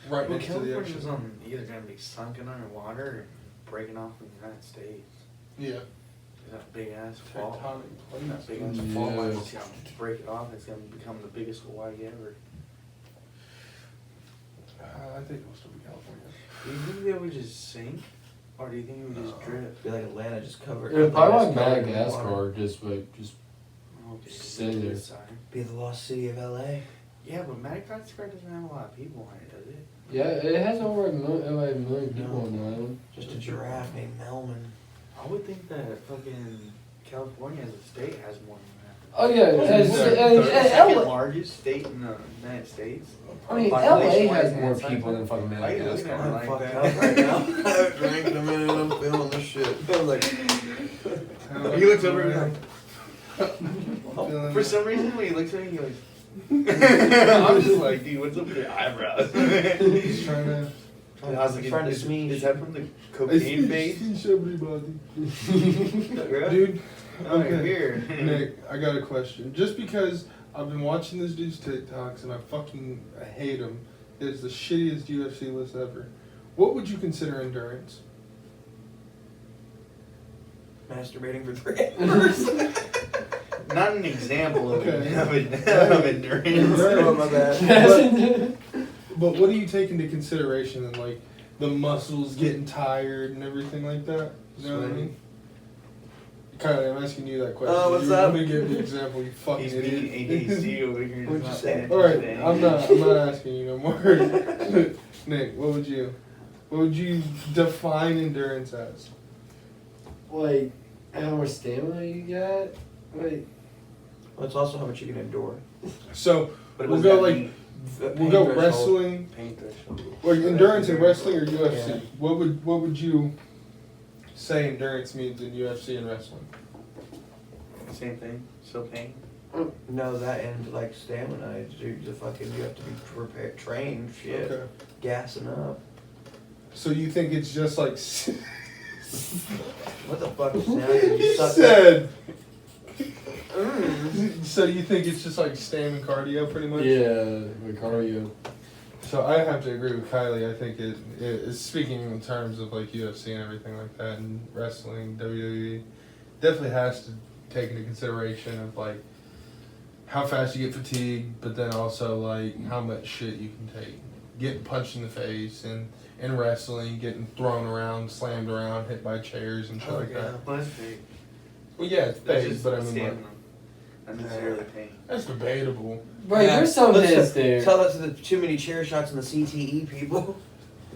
right Well, next to the California's ocean. either going to be sunken underwater or breaking off from the United States. Yeah. That big ass fault. Tectonic That big plates. ass fault Yeah. line is going to break it off. It's going to become the biggest Hawaii ever. I think it will still be California. Do you think they would just sink? Or do you think it would just drift? Be like Atlanta just covered. Yeah, probably like covered in water. Madagascar, just Okay, Stay there. this side. Be the lost city of LA. Yeah, but Madagascar doesn't have a lot of people on it, does it? yeah, it has over a million people on the island. Just a giraffe named Melman. I would think that fucking California as a state has more than that. Oh yeah, It's the second LA, largest state in the United States. I mean, LA Population-wise has and more size. people than fucking Why are you looking at Madagascar. me I'm like fucked that? up right now. I haven't drank in a minute and I'm feeling this shit. I'm like, He looks over and like, Feeling for some reason when he looks at me, he goes, I'm just like, dude, what's up with your eyebrows? He's trying to. I was like, trying to is sneeze. that from the cocaine base? everybody. Dude, Dude, okay. okay. Here. Nick, I got a question. Just because I've been watching this dude's TikToks and I hate him, it's the shittiest UFC list ever. What would you consider endurance? masturbating for 3 hours. Not an example of, Okay. of endurance. Oh, my bad. But what do you take into consideration in like the muscles getting tired and everything like that? You know what I mean? Kylie, I'm asking you that question. Oh, what's you up? Let me give the example, you fucking He's being idiot. ADC over here. What'd you Not say? paying Alright, attention to I'm anything. not asking you no more. Nick, what would you define endurance as? Like, how much stamina you got? Like, Well, it's also how much you can endure. So But we'll was go that like mean? we'll go wrestling, Pain threshold. like endurance in wrestling or UFC. Yeah. What would you say endurance means in UFC and wrestling? Same thing. Still pain. No, that and like stamina. You have to be prepared, trained, shit, Okay. gassing up. So you think it's just like What the fuck is that? he Suck said? Mm. So you think it's just like stamina cardio, pretty much? yeah, like cardio. So I have to agree with Kylie. I think it is speaking in terms of like UFC and everything like that, and wrestling, WWE, definitely has to take into consideration of like how fast you get fatigued, but then also like how much shit you can take. Getting punched in the face and in wrestling, getting thrown around, slammed around, hit by chairs and shit like that. Well, that's big. Well, yeah, it's That's big, just but I mean, like, stamina. Not necessarily pain. that's debatable. Right, Yeah, there's some let's hits there. Tell that to the too many chair shots and the CTE people.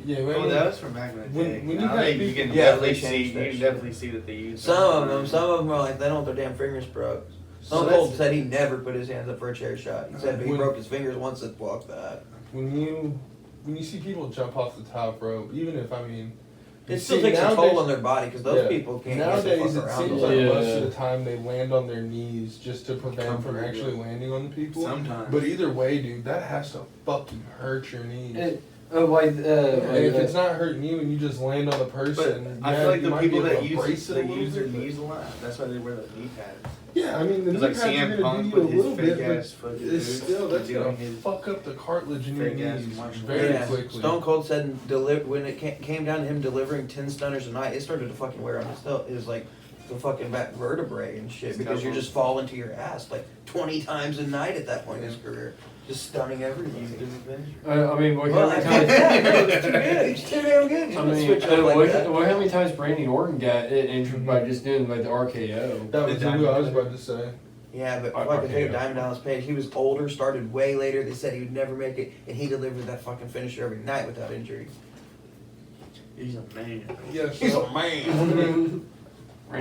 Yeah, Oh, that was from back in the When- day. when you Now got you people- can Yeah, definitely they see. changed You that can shit. definitely see that they use Some of them are like they don't want their damn fingers broke. Stone So Cold that's- said he never put his hands up for a chair shot. He said he When- broke his fingers once at walk that. When you see people jump off the top rope, even if I mean It still takes a toll on their body because those Yeah. people can't Nowadays, fuck it around. seems a lot. like Yeah. most of the time they land on their knees just to prevent from actually landing on the people. Sometimes. But either way, dude, that has to fucking hurt your knees. And if it's not hurting you and you just land on the person, But I yeah, feel like you the might people be able that to use brace it a they little use their bit, but- knees a lot. That's why they wear the knee pads. Yeah, I mean the knee Because like pads are CM gonna Punk do you a with his little fake bit, ass but fucking it's boots still that's doing gonna his fuck up the cartilage in your fake ass knees martial very Yeah. quickly. Stone Cold said when it came down to him delivering 10 stunners a night, it started to fucking wear on his like the fucking back vertebrae and shit because you're just falling to your ass like 20 times a night at that point in his career, just stunning everybody. I mean, what Well, how that's many times? it's too good. It's too damn good. I mean, Switch up like that. how many times Randy Orton got injured by just doing like the RKO? That was who I was about to say. Yeah, but I- fucking take yeah. Diamond Dallas Page. He was older, started way later. They said he would never make it, and he delivered that fucking finisher every night without injury. He's a man. Yes. He's a man.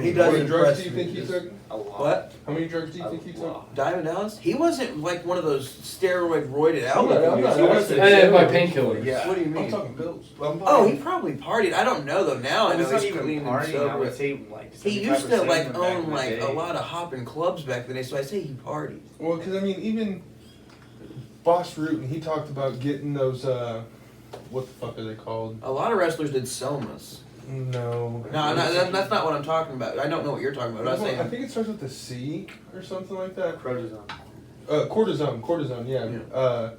He How does many drugs impress do you me. think he took? A lot. What? How many drugs do you think he took? lot. Diamond Dallas? He wasn't like one of those steroid roided out. I'm not- I'm looking not dudes. He wasn't- asking. And by painkillers. Yeah. What do you I'm mean? talking bills. Oh, he probably partied. I don't know though. Now I know It's not he's even clean and partying. I sober. would say like He used to 75% like back in own the like day. a lot of hopping clubs back then, so I say he partied. Well, because I mean, even Boss Root, and he talked about getting those. What the fuck are they called? A lot of wrestlers did somas. No. No, that's not what I'm talking about. I don't know what you're talking about. But I'm I saying think it starts with the C or something like that. Cortisone. Cortisone, yeah. Yeah.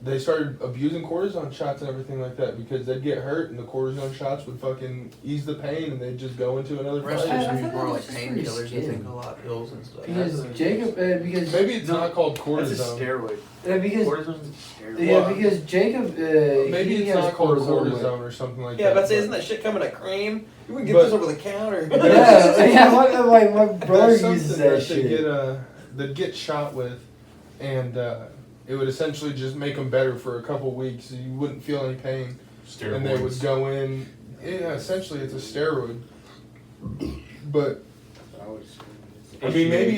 They started abusing cortisone shots and everything like that because they'd get hurt and the cortisone shots would fucking ease the pain and they'd just go into another wrestlers fight. I use thought more that like was just for your painkillers. I skin. think a lot pills and stuff. Because Jacob, because Maybe it's not called That's a cortisone. steroid. because Cortisone's a steroid. yeah, because Jacob, Maybe he it's has not called cortisone, cortisone or something like Yeah, that. but say, isn't that shit coming at cream? You can get But- this over the counter. Yeah, my brother There's uses something that they shit. they'd get shot with, and it would essentially just make them better for a couple weeks. So you wouldn't feel any pain, and they would go in. Yeah, essentially it's a steroid. But I mean, maybe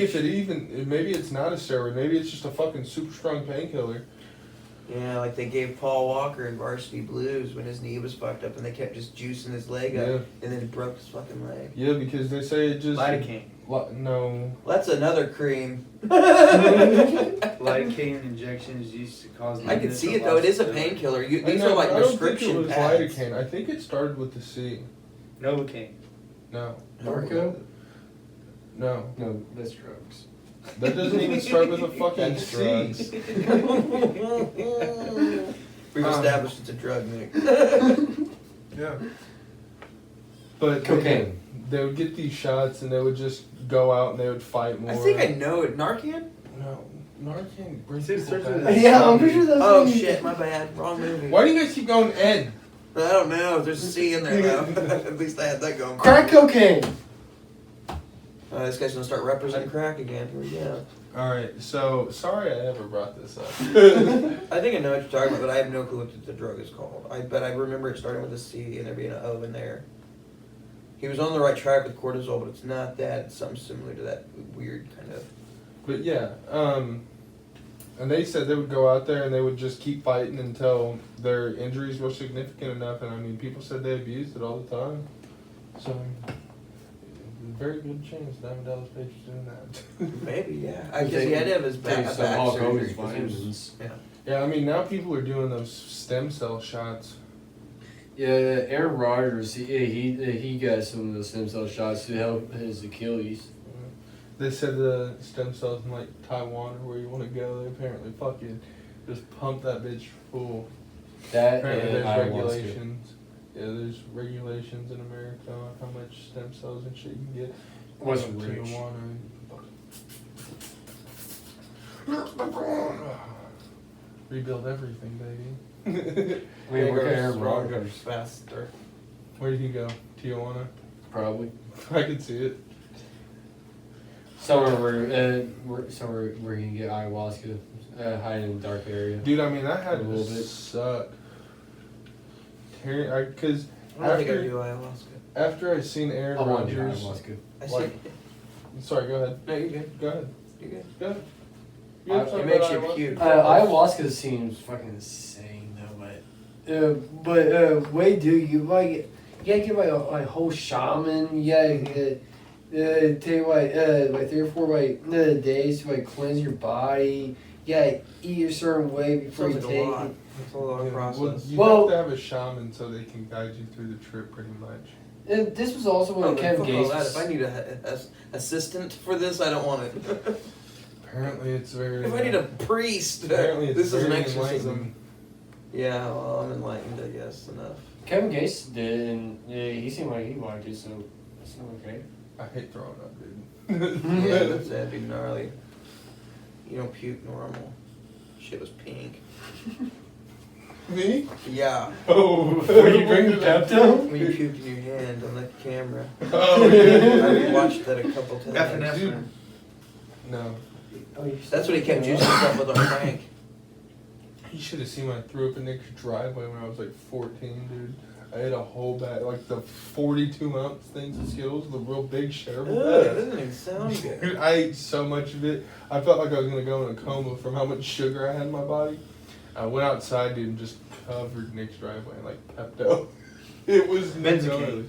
maybe it's not a steroid. Maybe it's just a fucking super strong painkiller. Yeah, like they gave Paul Walker in Varsity Blues when his knee was fucked up, and they kept just juicing his leg up, Yeah. and then it broke his fucking leg. Yeah, because they say it just Lidocaine. No. Well, that's another cream. Lidocaine injections used to cause. I can see it though. It is a painkiller. These I are like don't think it prescription was pads. lidocaine. I think it started with the C. Novocaine. No. Narco? No. No, that's drugs. That doesn't even start with a fucking That's C. drugs. We've established it's a drug, Nick. Yeah. But Cocaine. They would get these shots and they would just go out and they would fight more. I think I know it. Narcan? No. Narcan brings It people starts with back. a- Yeah, I'm pretty sure that's Oh what you- shit, my bad. Wrong movie. Why do you guys keep going N? I don't know. There's a C in there though. At least I had that going. Crack cocaine. This guy's gonna start representing crack again. Here we go. Alright, so sorry I ever brought this up. I think I know what you're talking about, but I have no clue what the drug is called. But I remember it starting with a C and there being an O in there. He was on the right track with cortisol, but it's not that. It's something similar to that weird kind of. But yeah, and they said they would go out there and they would just keep fighting until their injuries were significant enough. And I mean, people said they abused it all the time. So, very good chance Diamond Dallas Page is doing that. Maybe, yeah. I guess he had to have his back, Take back some Hulk surgery. Hogan's 'Cause he was- vitamins. Yeah. Yeah, I mean, now people are doing those stem cell shots. Yeah, Aaron Rodgers, he got some of those stem cell shots to help his Achilles. They said the stem cells in like Taiwan or where you want to go, they apparently fucking just pump that bitch full. That Apparently and there's ayahuasca. regulations. Yeah, there's regulations in America on how much stem cells and shit you can get. What's Up to rich? Rebuild everything, baby. I mean, Bigger, look at Aaron stronger, Rodgers. faster. Where did he go? Tijuana? Probably. I could see it. Somewhere where you can get ayahuasca, hide in a dark area. Dude, I mean, that had A to little bit. suck. Because I don't think I after, do ayahuasca. after I seen Aaron I want to do Rodgers... ayahuasca. I Like- see. Sorry, go ahead. No, you're good. Go ahead. You're good. Go ahead. It makes you puke. Ayahuasca seems fucking insane though, but Wade, do you like? you gotta get like a whole shaman. You gotta take like 3 or 4 days to like cleanse your body. You gotta eat a certain way before Sounds you like a take lot. it. It's a long Well, process. you Well- have to have a shaman so they can guide you through the trip pretty much. And this was also when Kevin Fuck all that. Gates. If I need a assistant for this, I don't want it. Apparently, it's very. If I need a priest, apparently it's this is an very exorcism. enlightening. Yeah, well, I'm enlightened, I guess, enough. Kevin Gates did, and he seemed like he liked it, so that seemed okay. I hate throwing up, dude. Yeah, that'd be gnarly. You don't puke normal. Shit was pink. Me? Yeah. Oh. Were you bringing Pepto? When you puked in your hand on the camera. Oh yeah. I watched that a couple times. Epinephrine. No. That's what he kept juicing himself with on Frank. You should have seen when I threw up in Nick's driveway when I was like 14, dude. I ate a whole bag, like the 42-ounce things of Skittles, the real big shareable Ugh, that bags. doesn't even sound good. Dude, I ate so much of it. I felt like I was gonna go in a coma from how much sugar I had in my body. I went outside, dude, and just covered Nick's driveway in like Pepto. It was Benzocaine. gnarly.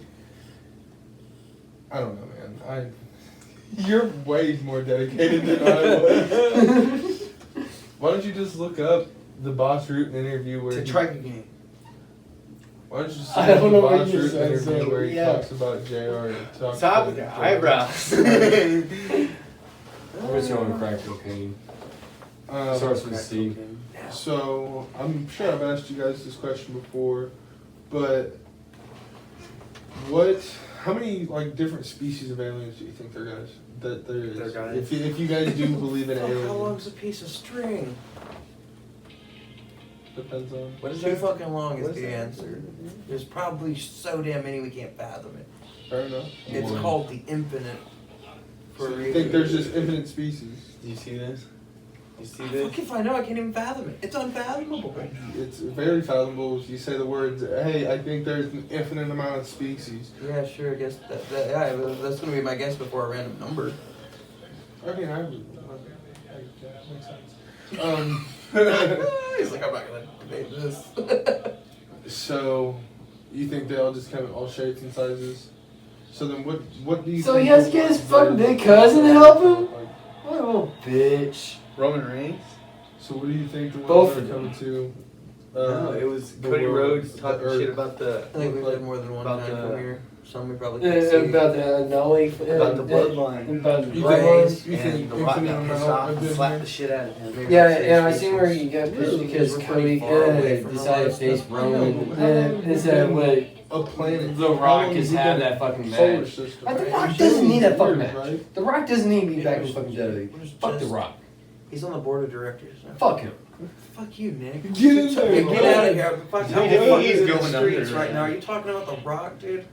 I don't know, man. You're way more dedicated than I was. Why don't you just look up the Boss Root interview where To he- Tricocaine. Why don't you just I see don't the know what Boss you Root said, interview so, where he yeah. talks about JR and talks Stop about with your JR. eyebrows. What's wrong with crack cocaine? Starts with C. So I'm sure I've asked you guys this question before, but how many like different species of aliens do you think there guys that there is? There guys. If you guys do believe in Fuck, how long's aliens, a piece of string? depends on. What is that fucking long What is is the that? answer. There's probably so damn many we can't fathom it. Fair enough. It's One. called the infinite. So a you reason. think there's just infinite species? Do you see this? You see Fuck if I know, I can't even fathom it. It's unfathomable. It's very fathomable if you say the words, hey, I think there's an infinite amount of species. Yeah, sure, I guess yeah, that's gonna be my guess before a random number. I mean, that makes sense. He's like, I'm not gonna debate this. So, you think they all just come in all shapes and sizes? So then what do you So think he has to the get his world fucking is? big cousin to help him? What a little bitch. Roman Reigns? So what do you think the Both world are of them. coming to? No, it was the Cody world, Rhodes the talking Earth. shit about the I think we've had more than one About time the- from here. Some we probably can't see. About the Nolly. about the bloodline. About the You bloodline. think, you And think the Rock infinite got pissed amount off of and them slapped here? the shit out of him. Maybe Yeah, like and I six seen species. where he got pissed Really? because We're Cody pretty far away from decided to all face that Roman. stuff. I know. Instead of what A planet. The How Rock long is we having been that fucking solar match. system? Like, The Right? Rock doesn't need that fucking Years, match. right? The Rock doesn't need to be Yeah, back in there's- fucking WWE. there's Fuck The just- Rock. He's on the board of directors. Fuck him. Fuck you, Nick. Get in there, Hey, bro. get out of here. Fuck Dude, you. he's in the going streets under, right now. man. Are you talking about The Rock, dude?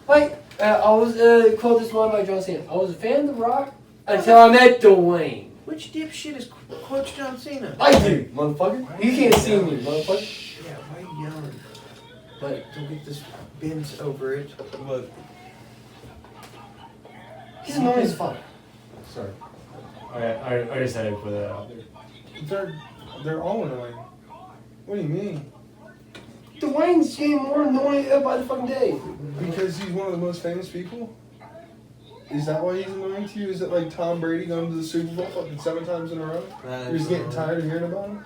Like, I was, quote this one by John Cena. I was a fan of The Rock until I met Dwayne. Which dipshit is Coach John Cena? I do, motherfucker. You can't see me, motherfucker. Yeah, why are you yelling? But don't get this bent over it. Look, He's annoying as fuck. Sorry. I just had to put that out there. they're all annoying. What do you mean? Dwayne's getting more annoying by the fucking day. Because he's one of the most famous people? Is that why he's annoying to you? Is it like Tom Brady going to the Super Bowl fucking 7 times in a row? You're just getting tired of hearing about him?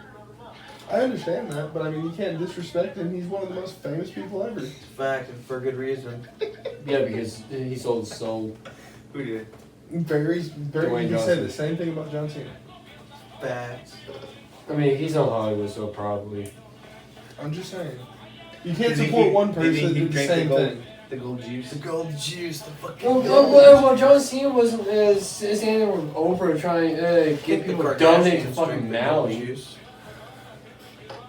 I understand that, but I mean, you can't disrespect him. He's one of the most famous people ever. Fact, and for good reason. Yeah, because he sold his soul. Who did? Barry, Dwayne you said Johnson. the same thing about John Cena. Facts. I mean, he's on Hollywood, so probably. I'm just saying. You can't Did he- support one did person he and do the drink same the gold- thing. The gold juice. The gold juice, the fucking Well, gold well, John Cena wasn't standing there with Oprah trying to Think get the people to donate to Kardashians fucking drink the gold Maui. juice.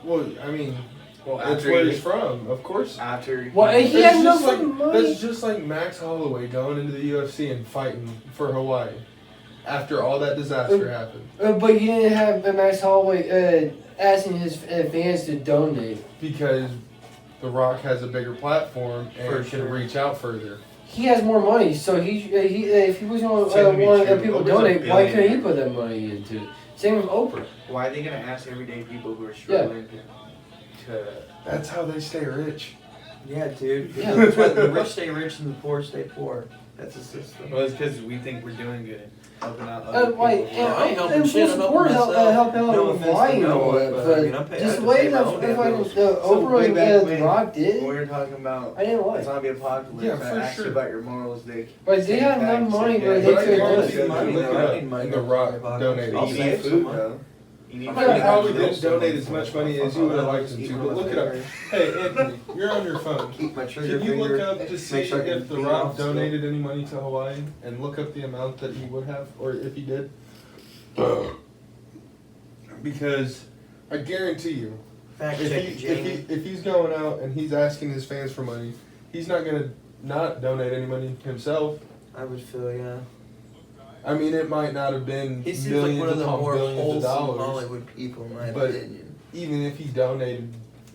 Well, I mean, Well, that's where he's from, of course. After. Well, he That's had no just like- fucking money. That's just like Max Holloway going into the UFC and fighting for Hawaii after all that disaster happened. But you didn't have Max Holloway asking his fans to donate. Because The Rock has a bigger platform and For can sure. reach out further. He has more money, so if he was going Same to to be want true. people to Oprah's a donate, why couldn't he billionaire. put that money into it? Same with Oprah. Why are they gonna ask everyday people who are struggling to That's how they stay rich. Yeah, dude. Yeah. That's why the rich stay rich and the poor stay poor. That's the system. Well, it's because we think we're doing good, helping out other Like, people. I ain't helping and shit, full I'm support helping help myself. out No with offense to Hawaii and no all one, that, but, but I mean, I'm paying- I just have the to way pay my that own damn bills. the So way Oprah back and when, Rock did, when we were talking about I didn't the like. zombie apocalypse, Yeah, I for asked sure. you about your morals, Dick. But they had enough money where they But I could guarantee do it. mine, look it up, and The Rock donated. I'll You save need some food, money. though. You need I'm He gonna food. probably Yeah, didn't some donate money as for much it. money as you would have liked him to, but look it up. Hey, Anthony, you're on your phone. Keep my trigger Can you look finger. up to see make sure I can if The beat Rock off still. donated any money to Hawaii and look up the amount that he would have, or if he did? Because I guarantee you, Fact check it, Jamie. if he's going out and he's asking his fans for money, he's not gonna not donate any money himself. I would feel, yeah. I mean, it might not have been He seems like millions one of the upon more billions of wholesome dollars, Hollywood people, in my but opinion. even if he donated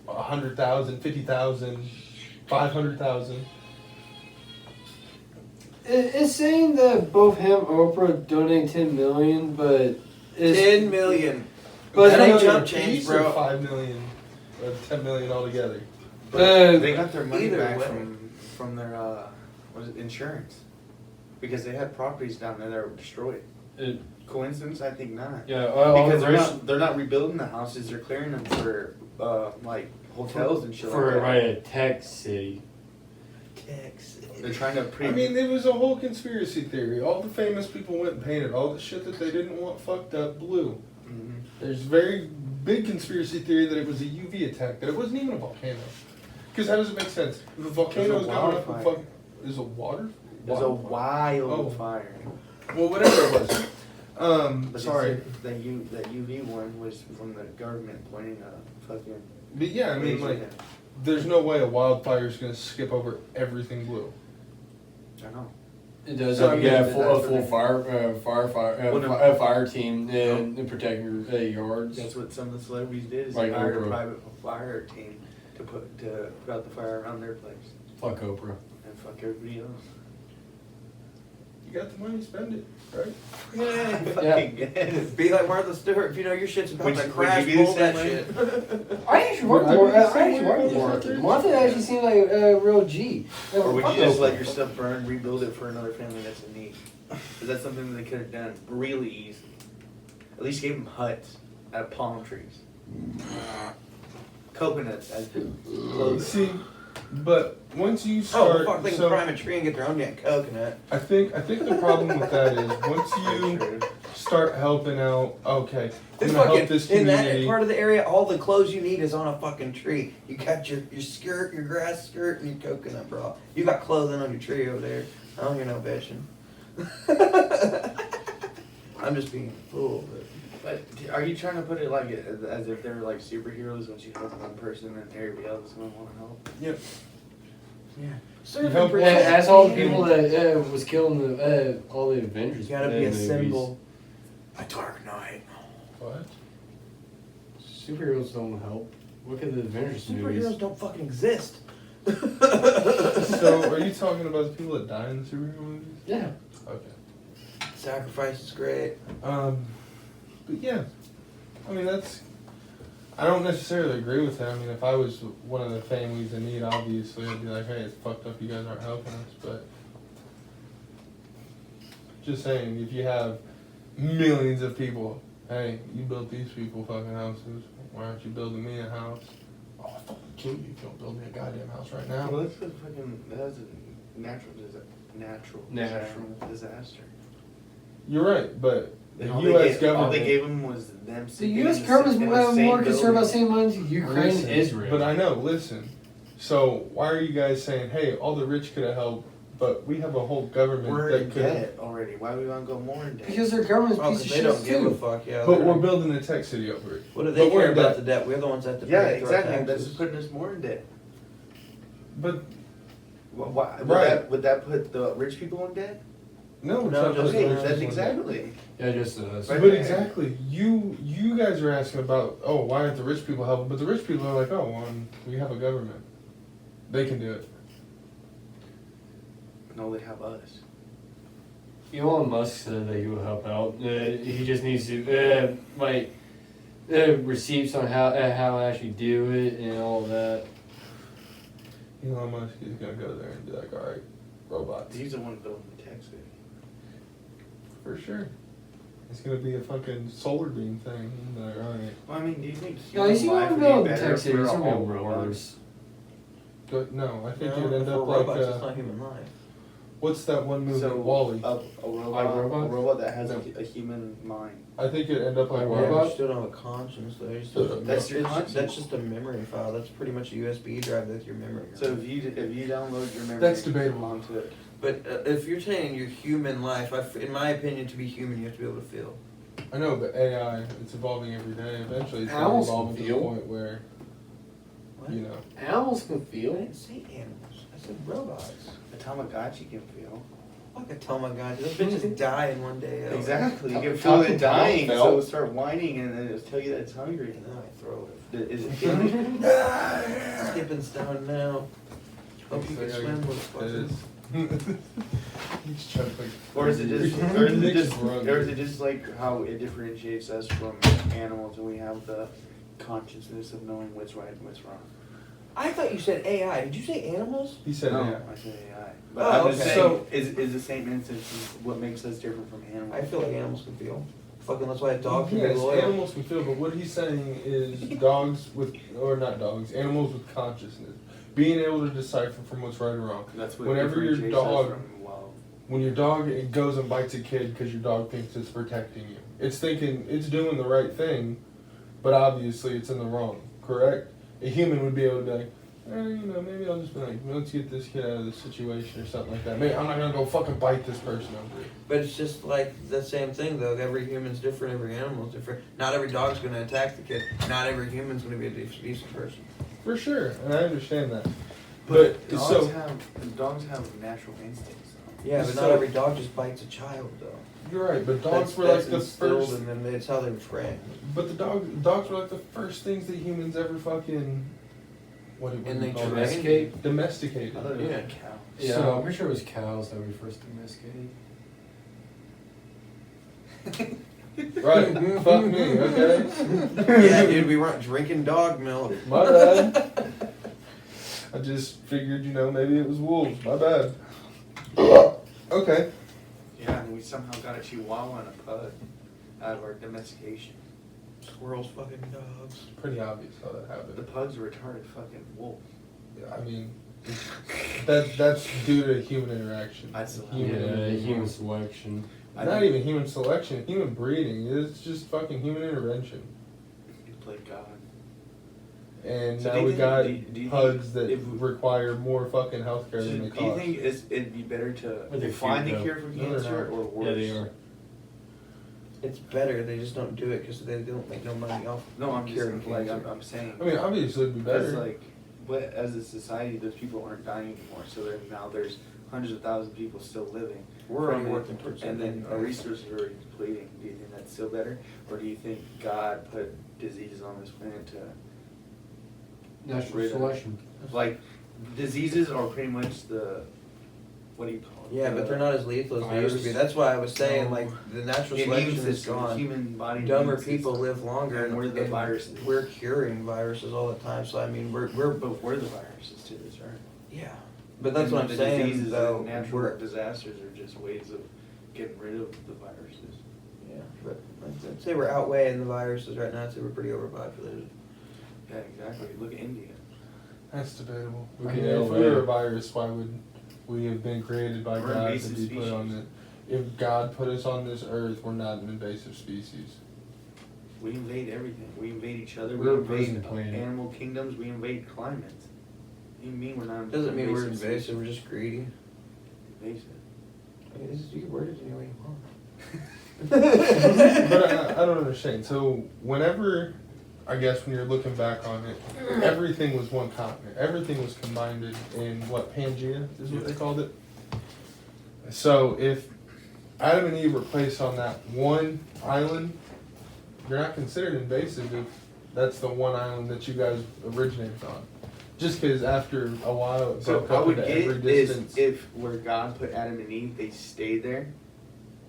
100,000, 50,000, 500,000. It's saying that both him and Oprah donated 10 million, but it's 10 million. But that it's ain't not jump He change, said bro. 5 million, or 10 million altogether. They got their money Either back way. from their what is it, insurance, because they had properties down there that were destroyed. Coincidence? I think not. Yeah, all Because the they're not rebuilding the houses; they're clearing them for like hotels and shit for like that. right a tech city. Texas. They're trying to I mean, it was a whole conspiracy theory. All the famous people went and painted all the shit that they didn't want fucked up blue. Mhm. There's very big conspiracy theory that it was a UV attack, that it wasn't even a volcano. Because how does it make sense? If a volcano is going up and wildfire. fuck, is a water? There's a Wildfire. wildfire. Well, whatever it was. But Sorry. they said that UV one was from the government pointing a fucking. But yeah, I mean, laser like, at it. there's no way a wildfire is going to skip over everything blue. I know. It does. So, I You mean, got a that's full what they- fire team to protect your yards. That's what some of the celebrities did. Is Like they hired Oprah. a private fire team to put out the fire around their place Fuck Oprah. and fuck everybody else. You got the money, spend it, right? Yeah. Fucking yes. Be like Martha Stewart. If you know your shit's about Would to you- would crash, you be the pull that same way? shit. I actually worked I more. would I the same actually way worked with with Martha. Martha. Martha actually seemed like a real G. Or would Fuck you just Oprah. let your stuff burn, rebuild it for another family that's in need? Is that something that they could have done really easy? At least gave them huts out of palm trees. Coconuts as clothing. See, but once you Oh, start, fuck, they can so climb a tree and get their own damn coconut. I think the problem with that is once you True. start helping out, okay, I'm It's gonna help fucking, this in that community. part of the area, all the clothes you need is on a fucking tree. You got your skirt, your grass skirt, and your coconut bra. You got clothing on your tree over there. I don't hear no bitching. I'm just being a fool, but. But are you trying to put it like as if they're like superheroes? Once you help one person, and everybody else is gonna want to help. Yep. Yeah. You help- As all the people that was killing all the Avengers. You gotta be a movies. symbol. A dark knight. What? Superheroes don't help. Look at the Avengers movies. Superheroes don't fucking exist. So, are you talking about the people that die in the superhero movies? Yeah. Okay. Sacrifice is great. But yeah, I mean I don't necessarily agree with it. I mean, if I was one of the families in need, obviously I'd be like, hey, it's fucked up, you guys aren't helping us. But just saying, if you have millions of people, hey, you built these people fucking houses, why aren't you building me a house? Oh, I'll fucking kill you if you don't build me a goddamn house right now. Well, that's a natural disaster. You're right, but the And U.S. all government. they gave them was them. The sitting U.S. in the government is same more concerned about building. sending money to Ukraine Listen, and Israel. But I know, listen. So why are you guys saying, hey, all the rich could have helped, but we have a whole government We're that in could debt already. Why do we want to go more in debt? Because their government's Oh, piece 'cause of they shit don't give a too. fuck, yeah. But they're- we're building a tech city over it. What do they but we're care in about debt. the debt? We're the ones that have to Yeah, pay through our exactly. That's taxes. just putting us more in debt. But Why, Right. would that put the rich people in debt? no, it's No, not just- putting Okay, the that's rich people in debt. exactly. Yeah, just us. Right. But exactly, you guys are asking about, oh, why aren't the rich people helping? But the rich people are like, oh, well, we have a government. They can do it. No, they have us. Elon Musk said that he will help out. He just needs to receipts on how to actually do it and all that. Elon Musk is gonna go there and be like, all right, robots. He's the one building the tech city. For sure. It's gonna be a fucking solar beam thing. Like, all right. Well, I mean, do you think No, you see human life what I'm would be building better tech if we cities, were some all real robots? But no, I think No, you'd end if up we're like robots, it's not human life. what's that one movie, So Wall-E? a iRobot? robot that has No. a human mind. I think it'd end up like Yeah, robots. you still don't have a conscience though. You still That's your it's- conscience. That's just a memory file. That's pretty much a USB drive with your memory. So if you download your memory That's debatable. onto it, But if you're saying your human life, in my opinion, to be human, you have to be able to feel. I know, but AI, it's evolving every day. Eventually, it's gonna Animals evolve can to the feel. point where, What? you know, Animals can I feel. didn't say animals. I said robots. a Tamagotchi can feel. Fuck a Tamagotchi. Those bitches die in one day. Exactly. You Ta- can feel Taco it dying, Bell so felt. it'll start whining and then it'll tell you that it's hungry. And then I throw it. Is it feeling? Skipping stone now. Hope you can swim with it fucking. is. He's trying to like, Or is it just, Nick's wrong. or is it just like how it differentiates us from animals and we have the consciousness of knowing what's right and what's wrong? I thought you said AI. Did you say animals? He said, No, yeah. I said AI. But Oh, I'm just okay. saying, is the same instance what makes us different from animals? I feel like animals can feel. Fucking that's why a dog can be Yes, loyal. animals can feel, but what he's saying is dogs with, or not dogs, animals with consciousness, being able to decipher from what's right or wrong. That's what Whenever your differentiates us dog- from wild. When your dog it goes and bites a kid because your dog thinks it's protecting you, it's thinking it's doing the right thing, but obviously it's in the wrong. Correct? A human would be able to be like, maybe I'll just be like, let's get this kid out of this situation or something like that. Maybe I'm not gonna go fucking bite this person over it. But it's just like the same thing though. Every human's different, every animal's different. Not every dog's gonna attack the kid. Not every human's gonna be a decent person. For sure, and I understand that. But dogs so have natural instincts. Though. Yeah, but not So- every dog just bites a child though. you're right, but dogs That's- were like that's the instilled first. in them. It's how they were trained. But the dogs were like the first things that humans ever fucking what do And you they call trained- it? Domesticated. Other than Yeah. cows. Yeah, So- I'm pretty sure it was cows that we first domesticated. Right. Fuck me, okay? Yeah, dude, we weren't drinking dog milk. My bad. I just figured, maybe it was wolves. My bad. Okay. Yeah, and we somehow got a Chihuahua and a pug out of our domestication. Squirrels fucking dogs. Pretty obvious how that The happened. pug's a retarded fucking wolf. I mean, that's due to human interaction. That's Human selection. Not even human selection, human breeding. It's just fucking human intervention. You played God. And So now do you we think- got do you pugs that if- require more fucking healthcare So than they do you cost. think it'd be better to But they're find the cute, cure for though. No, they're cancer not. or worse? Yeah, they are. It's better. They just don't do it because they don't make no money off. No, I'm curing just like cancer. I'm saying. I mean, obviously it'd be Because better. like, but as a society, those people aren't dying anymore. So now there's hundreds of thousands of people still living. We're from already it, working towards and then something. our resources are already depleting. Do you think that's still better, or do you think God put diseases on this planet to Natural rid of- selection. like diseases are pretty much the what do you call it? Yeah, but they're not as lethal as they used to be. Virus. That's why I was saying No. like the natural The immune selection is system, the gone. human body. Dumber immune people system. live longer, And we're the and viruses. We're curing viruses all the time. So I mean, we're But we're the viruses to this, right? yeah. But that's what I'm the saying. Diseases Though and natural we're disasters are just ways of getting rid of the viruses. yeah. But I'd say we're outweighing the viruses right now. I'd say we're pretty overpopulated. Yeah, exactly. Look at India. That's debatable. We I could mean, if we elevate were a it. virus, why would we have been created by We're God to invasive be put on species. it? If God put us on this earth, we're not an invasive species. We invade everything. We invade each other. We're a we prison invade planet. animal kingdoms. We invade climates. You mean we're not? Doesn't mean we're species? invasive. We're just greedy. Invasive. I mean, you can word it any way you want. But I don't understand. So whenever, I guess when you're looking back on it, everything was one continent. Everything was combined in what, Pangea is what they called it? So if Adam and Eve were placed on that one island, you're not considered invasive if that's the one island that you guys originated on. Just because after a while it So broke I up would into get every is distance. if where God put Adam and Eve, they stayed there,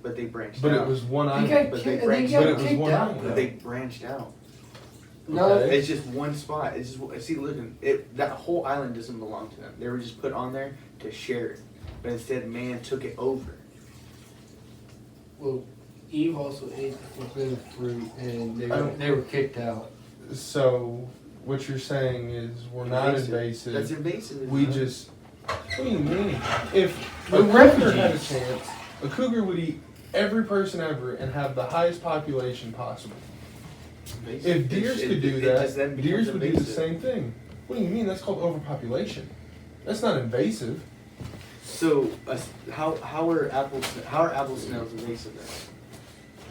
but they branched But out. it was one They island. got But kicked, they branched but it got was kicked one out. island. But they branched out. No. Okay. It's just one spot. It's just see, looking. That whole island doesn't belong to them. They were just put on there to share it, but instead, man took it over. Well, Eve also ate the forbidden fruit, and I don't- they were kicked out. So what you're saying is we're not invasive. That's invasive. We isn't it? just. What do you mean? If We're a cougar had a refugees. chance, a cougar would eat every person ever and have the highest population possible. Invasive. If deers could do it that, just then becomes deers would do the invasive. same thing. What do you mean? That's called overpopulation. That's not invasive. So, how are apple snails invasive then?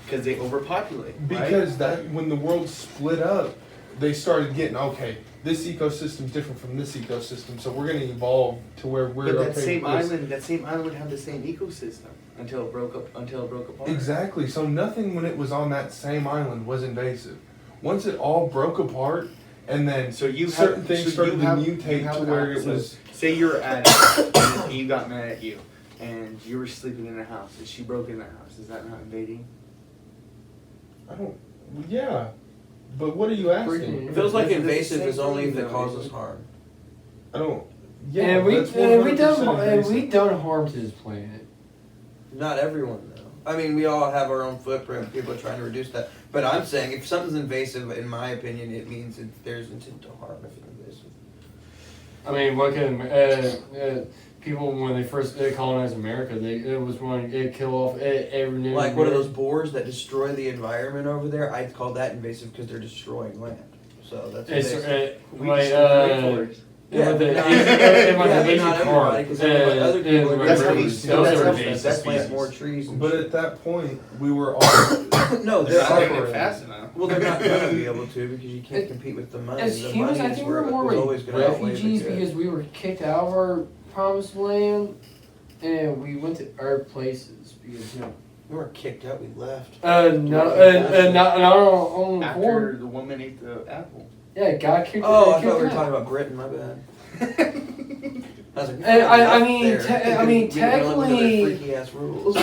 Because they overpopulate. Right? Because that when the world split up, they started getting okay. This ecosystem's different from this ecosystem, so we're going to evolve to where we're But okay. that same island would have the same ecosystem until it broke apart. Exactly. So nothing when it was on that same island was invasive. Once it all broke apart, and then So you certain have, things so started you to have, mutate you have to an where apple. it So was. say you're at it, and Eve got mad at you, and you were sleeping in a house, and she broke in that house. Is that not invading? I don't. Yeah, but what are you asking? It feels like That's the invasive same is only if thing, it though. causes harm. I don't. Yeah, and we that's and we 100% done invasive. harm to this planet. Not everyone though. I mean, we all have our own footprint. People are trying to reduce that. But I'm saying if something's invasive, in my opinion, it means there's intent to harm if it's invasive. I mean, what can people when they first colonized America? It was when they kill off every native Like one of those American. boars that destroy the environment over there. I'd call that invasive because they're destroying land. So that's It's invasive. like Yeah, the but not- Asian not Asian everybody, part. 'cause other people are That's how gonna we- reduce- that's those how- are that's invasive. that's Plant species. more trees. And But shit. at that point, we were all. No, They're they're not doing operating. it fast enough. well, they're not gonna be able to because you can't compete with the money. As The humans, money I is think where we're it more was like always gonna outweigh the refugees good. because we were kicked out of our promised land, and we went to our places because We weren't kicked out. We left. not on our own After accord. the woman ate the apple. Yeah, God kicked. Oh, I kicked thought we were out. talking about Britain. My bad. I was like, And I we mean, left there I mean, because we went under their technically- freaky ass rules. I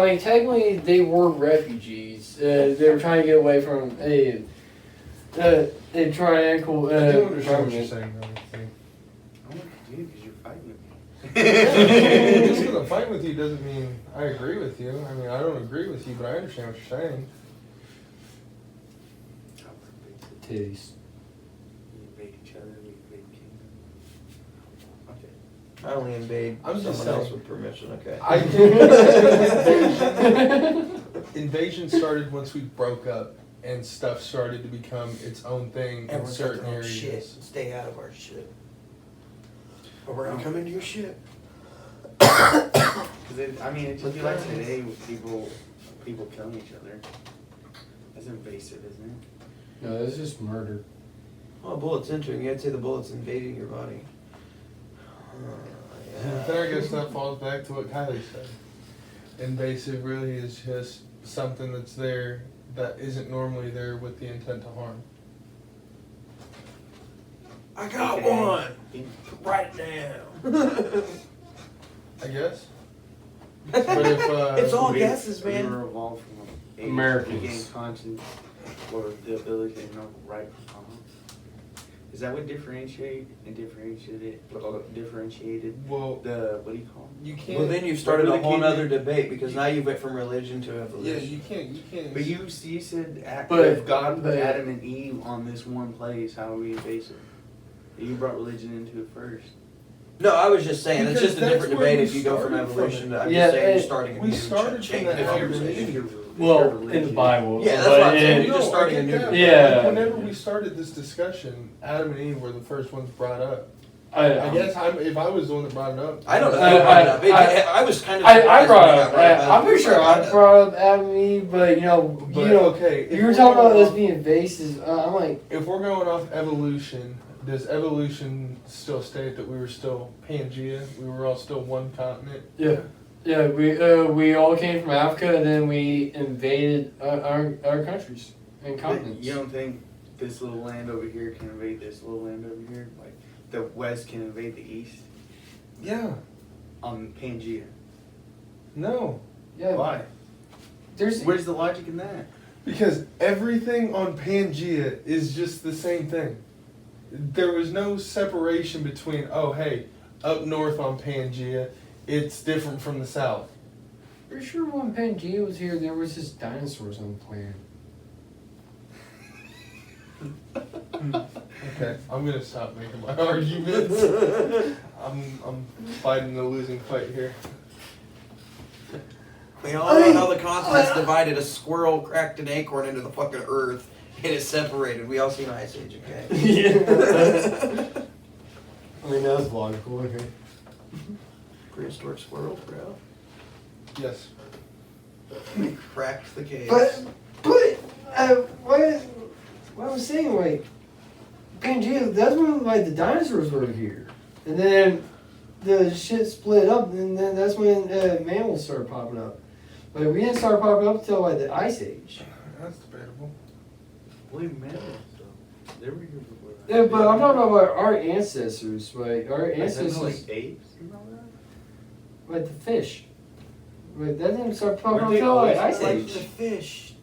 mean, technically, they were refugees. They were trying to get away from a tyrannical I do understand what you're government. saying, though. I think. I want to do because you're fighting with me. Just because I'm fighting with you doesn't mean I agree with you. I mean, I don't agree with you, but I understand what you're saying. Titties. We invade each other. We invade kingdom. Okay. I only invade I'm just someone else saying. with permission. Okay. I think invasion started once we broke up and stuff started to become its own thing in Everyone's got certain their own shit. areas. Stay out of our shit. But we're gonna come into your shit. Because I mean, it just be like today with people killing each other. That's invasive, isn't it? No, it's just murder. Oh, bullets entering. You'd say the bullet's invading your body. And then I guess that falls back to what Kylie said. Invasive really is just something that's there that isn't normally there with the intent to harm. I got one. Write it down. I guess. But if It's all We- guesses, man. We were evolved from age Americans. to gain conscience or the ability to know right from wrong. Is that what differentiated well, the what do you call it? you can't. Well, then you've started What a were the whole key- other debate because now you went from religion to Yeah, evolution. you can't. But you said But- if God put but- Adam and Eve on this one place, how are we invasive? You brought religion into it first. No, I was just saying it's Because just a that's different where debate we if you go from started from evolution to. I'm Yeah, just saying you're and starting a we new started chain from of that conversation. Well, in the Bible. Yeah, that's but what I'm saying. in- You're just starting I a get new that, debate. but Yeah. Whenever we started this discussion, Adam and Eve were the first ones brought up. I guess if I was the one that brought it up. I don't know. I- who brought it up. I- I was kind of. I surprised brought when you up. got brought up. I'm pretty sure I brought up Adam and Eve, but But, you know, okay, if you were we're talking about going us off- being invasive. I'm like, If we're going off evolution, does evolution still state that we were still Pangea? We were all still one continent? yeah, we all came from Africa, and then we invaded our countries and continents. You don't think this little land over here can invade this little land over here? Like the West can invade the East Yeah. on Pangea? No. Yeah, Why? there's Where's the logic in that? Because everything on Pangea is just the same thing. There was no separation between, oh, hey, up north on Pangea, it's different from the south. Pretty sure when Pangea was here, there was just dinosaurs on the planet. Okay, I'm gonna stop making my arguments. I'm fighting the losing fight here. We all know how the continents divided. A squirrel cracked an acorn into the fucking earth and it separated. We all seen Ice Age, okay? Yeah. I mean, that was logical, okay. Prehistoric squirrels, bro. Yes. We cracked the case. What I was saying, like, Pangea, that's when, like, the dinosaurs were here. And then the shit split up, and then that's when mammals started popping up. Like, we didn't start popping up until, like, the Ice Age. That's debatable. Believe mammals, though. They were here before that. Yeah, but I'm talking about our ancestors, like, our ancestors, Like apes and all that? like the fish. Like, that didn't start popping up Weren't they until, like, always Ice Like the Age. fish.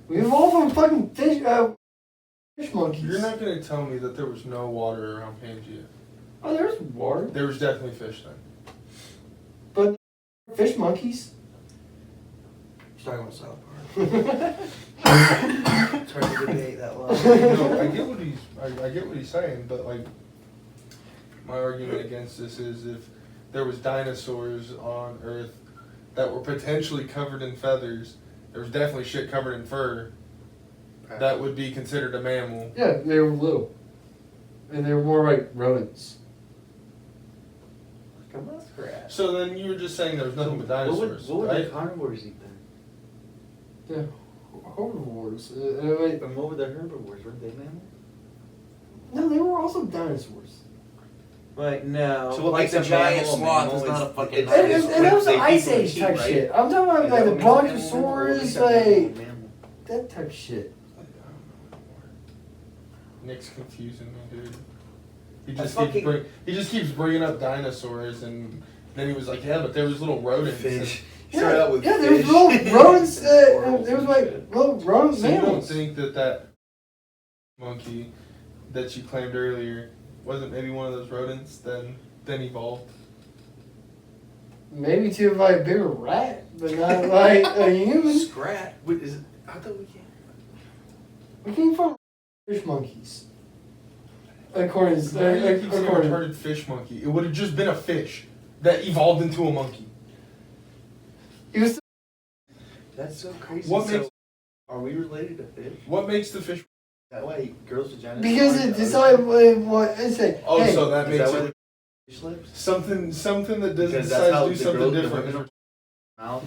We evolved from fucking fish monkeys. You're not gonna tell me that there was no water around Pangea. Oh, there's water. There was definitely fish then. But fish monkeys. He's talking about South Park. It's hard to debate that long. No, I get what he's saying, but like my argument against this is if there was dinosaurs on Earth that were potentially covered in feathers, there was definitely shit covered in fur. That would be considered a mammal. Yeah, they were little. And they were more like rodents. Like a muskrat. So then you were just saying there was nothing but dinosaurs, What would right? the carnivores eat then? Yeah, herbivores. Like, And what were the herbivores? Weren't they mammals? no, they were also dinosaurs. Like, no. So what like makes the a giant mammal a sloth mammal is not a is- fucking it's- And that was They the Ice keep them Age cheap, type right? shit. I'm talking about Is like that the what makes a mammal a mammal? What brontosaurus, makes a mammal a like mammal? that type of shit. Nick's confusing me, dude. He I just fucking- he just keeps bringing up dinosaurs, and then he was like, yeah, but there was little rodents. Fish. Yeah, Start out with yeah, there was fish. little rodents. Squirrels There was and like shit. little rodent And, so you don't mammals. think that monkey that you claimed earlier wasn't maybe one of those rodents then evolved? Maybe to like a bigger rat, but not like a human. Scrat. Wait, is it? I thought we can't. We came from fish monkeys. According to Why do you keep saying according. retarded fish monkey? It would have just been a fish that evolved into a monkey. He was That's so crazy. What So, makes- are we related to fish? What makes the fish? That way, girls' vaginas. because are it decided what it said. Oh, hey, so that Is makes that why it the fish lips? something that doesn't Because that's decide how to do the something girls, the different. women mouth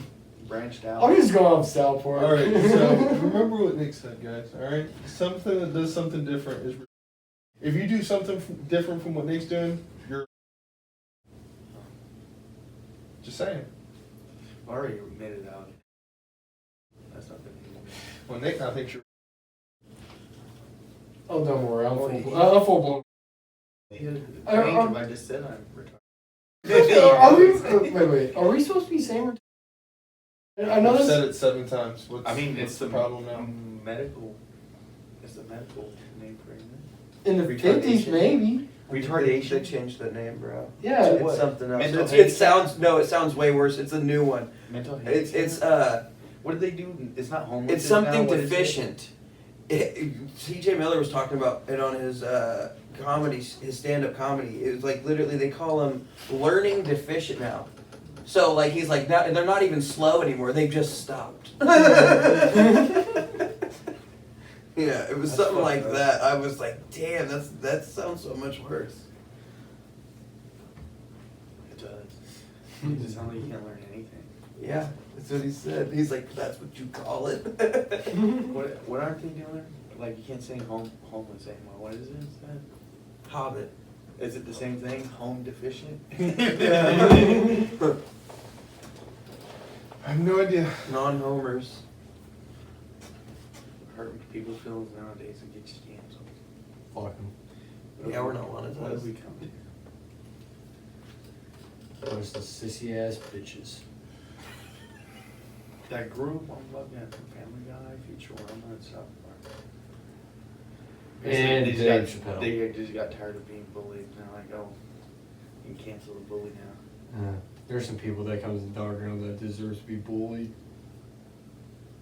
branched out. I'm just going off South Park. All right, so remember what Nick said, guys. All right, something that does something different is. If you do something different from what Nick's doing, you're. Just saying. I already made it out. That's not the name. Well, Nick, I think you're. Oh, don't worry, I'm full blown. I just said I'm retarded. Are we? Wait. Are we supposed to be saying? I know I've this. said it 7 times. What's, I mean, what's it's the problem now? Medical. It's the medical name for it. In the Retardation. 50s, maybe. They Retardation. changed the name, bro. Yeah. It's what? something else. Mental It handicap? sounds way worse. It's a new one. Mental health. It's What did they do? It's not homeless. It's something deficient. CJ Miller was talking about it on his comedy, his stand-up comedy. It was like literally they call him learning deficient now. So like he's like now they're not even slow anymore. They've just stopped. Yeah, it was That's something like fucked up. that. I was like, damn, that sounds so much worse. It does. It just sounds like you can't learn anything. Yeah, that's what he said. He's like, that's what you call it. What aren't they doing? Like you can't say homeless anymore. What is it instead? Hobbit. Is it the same thing? Home deficient? I have no idea. Non-homers. Hurt people's feelings nowadays and get you scams. Fuck 'em. Yeah, we're not What have monetized. we come to? Bunch of sissy ass bitches. that group I'm looking at, Family Guy, Futurama, and South Park. And They just Dave got- Chappelle. They just got tired of being bullied. And they're like, oh, you can cancel the bully now. There's some people that comes in Dog Ground that deserves to be bullied.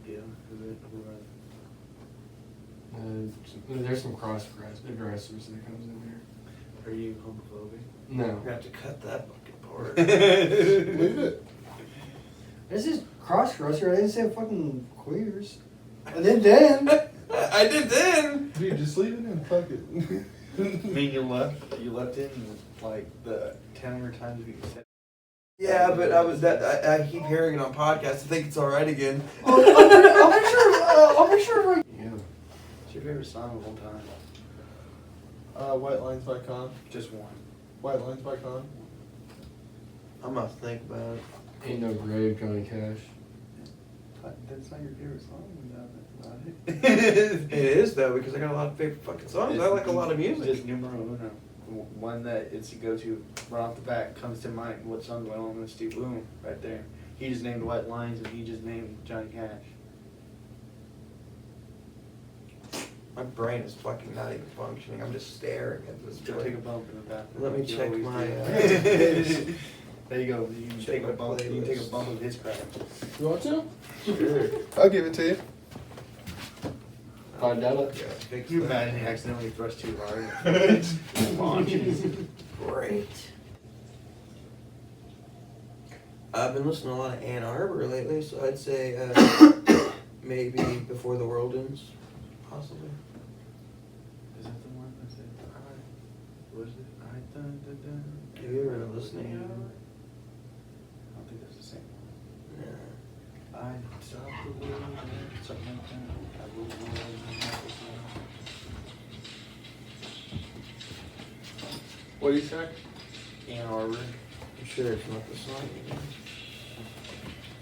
Yeah, who There's some cross-dressers that comes in there. are you homophobic? No. We have to cut that fucking part. Leave it. This is cross-dresser. I didn't say fucking queers. I did then. I did then. Dude, just leave it in. Fuck it. I mean, you left it in like the 10 more times we said. Yeah, but I keep hearing it on podcasts. I think it's all right again. I'll make sure. Yeah. What's your favorite song of all time? White Lines by Con. Just one. White Lines by Con. I'm gonna think about it. Ain't no grave, Johnny Cash. That's not your favorite song? It is though, because I got a lot of favorite fucking songs. I like a lot of music. Just numero uno. One that it's a go-to right off the bat comes to mind. What song do I want to do? Boom, right there. He just named White Lines and he just named Johnny Cash. My brain is fucking not even functioning. I'm just staring at this. Go take a bump in the bathroom. Let me You check always my, do. There you go. You can check take a my bump. You can take a playlist. bump of his crap. You want to? Sure. I'll give it to you. Find out. Yeah, fix Can you that. imagine he accidentally thrust too hard? Great. I've been listening to a lot of Ann Arbor lately, so I'd say maybe Before the World Ends, possibly. Is that the one that said, what is it? Have you ever been listening? I don't think that's the same one. Yeah. I stopped the world, something like that. I ruled the world, What do you say? Ann Arbor. I'm sure it's not the song.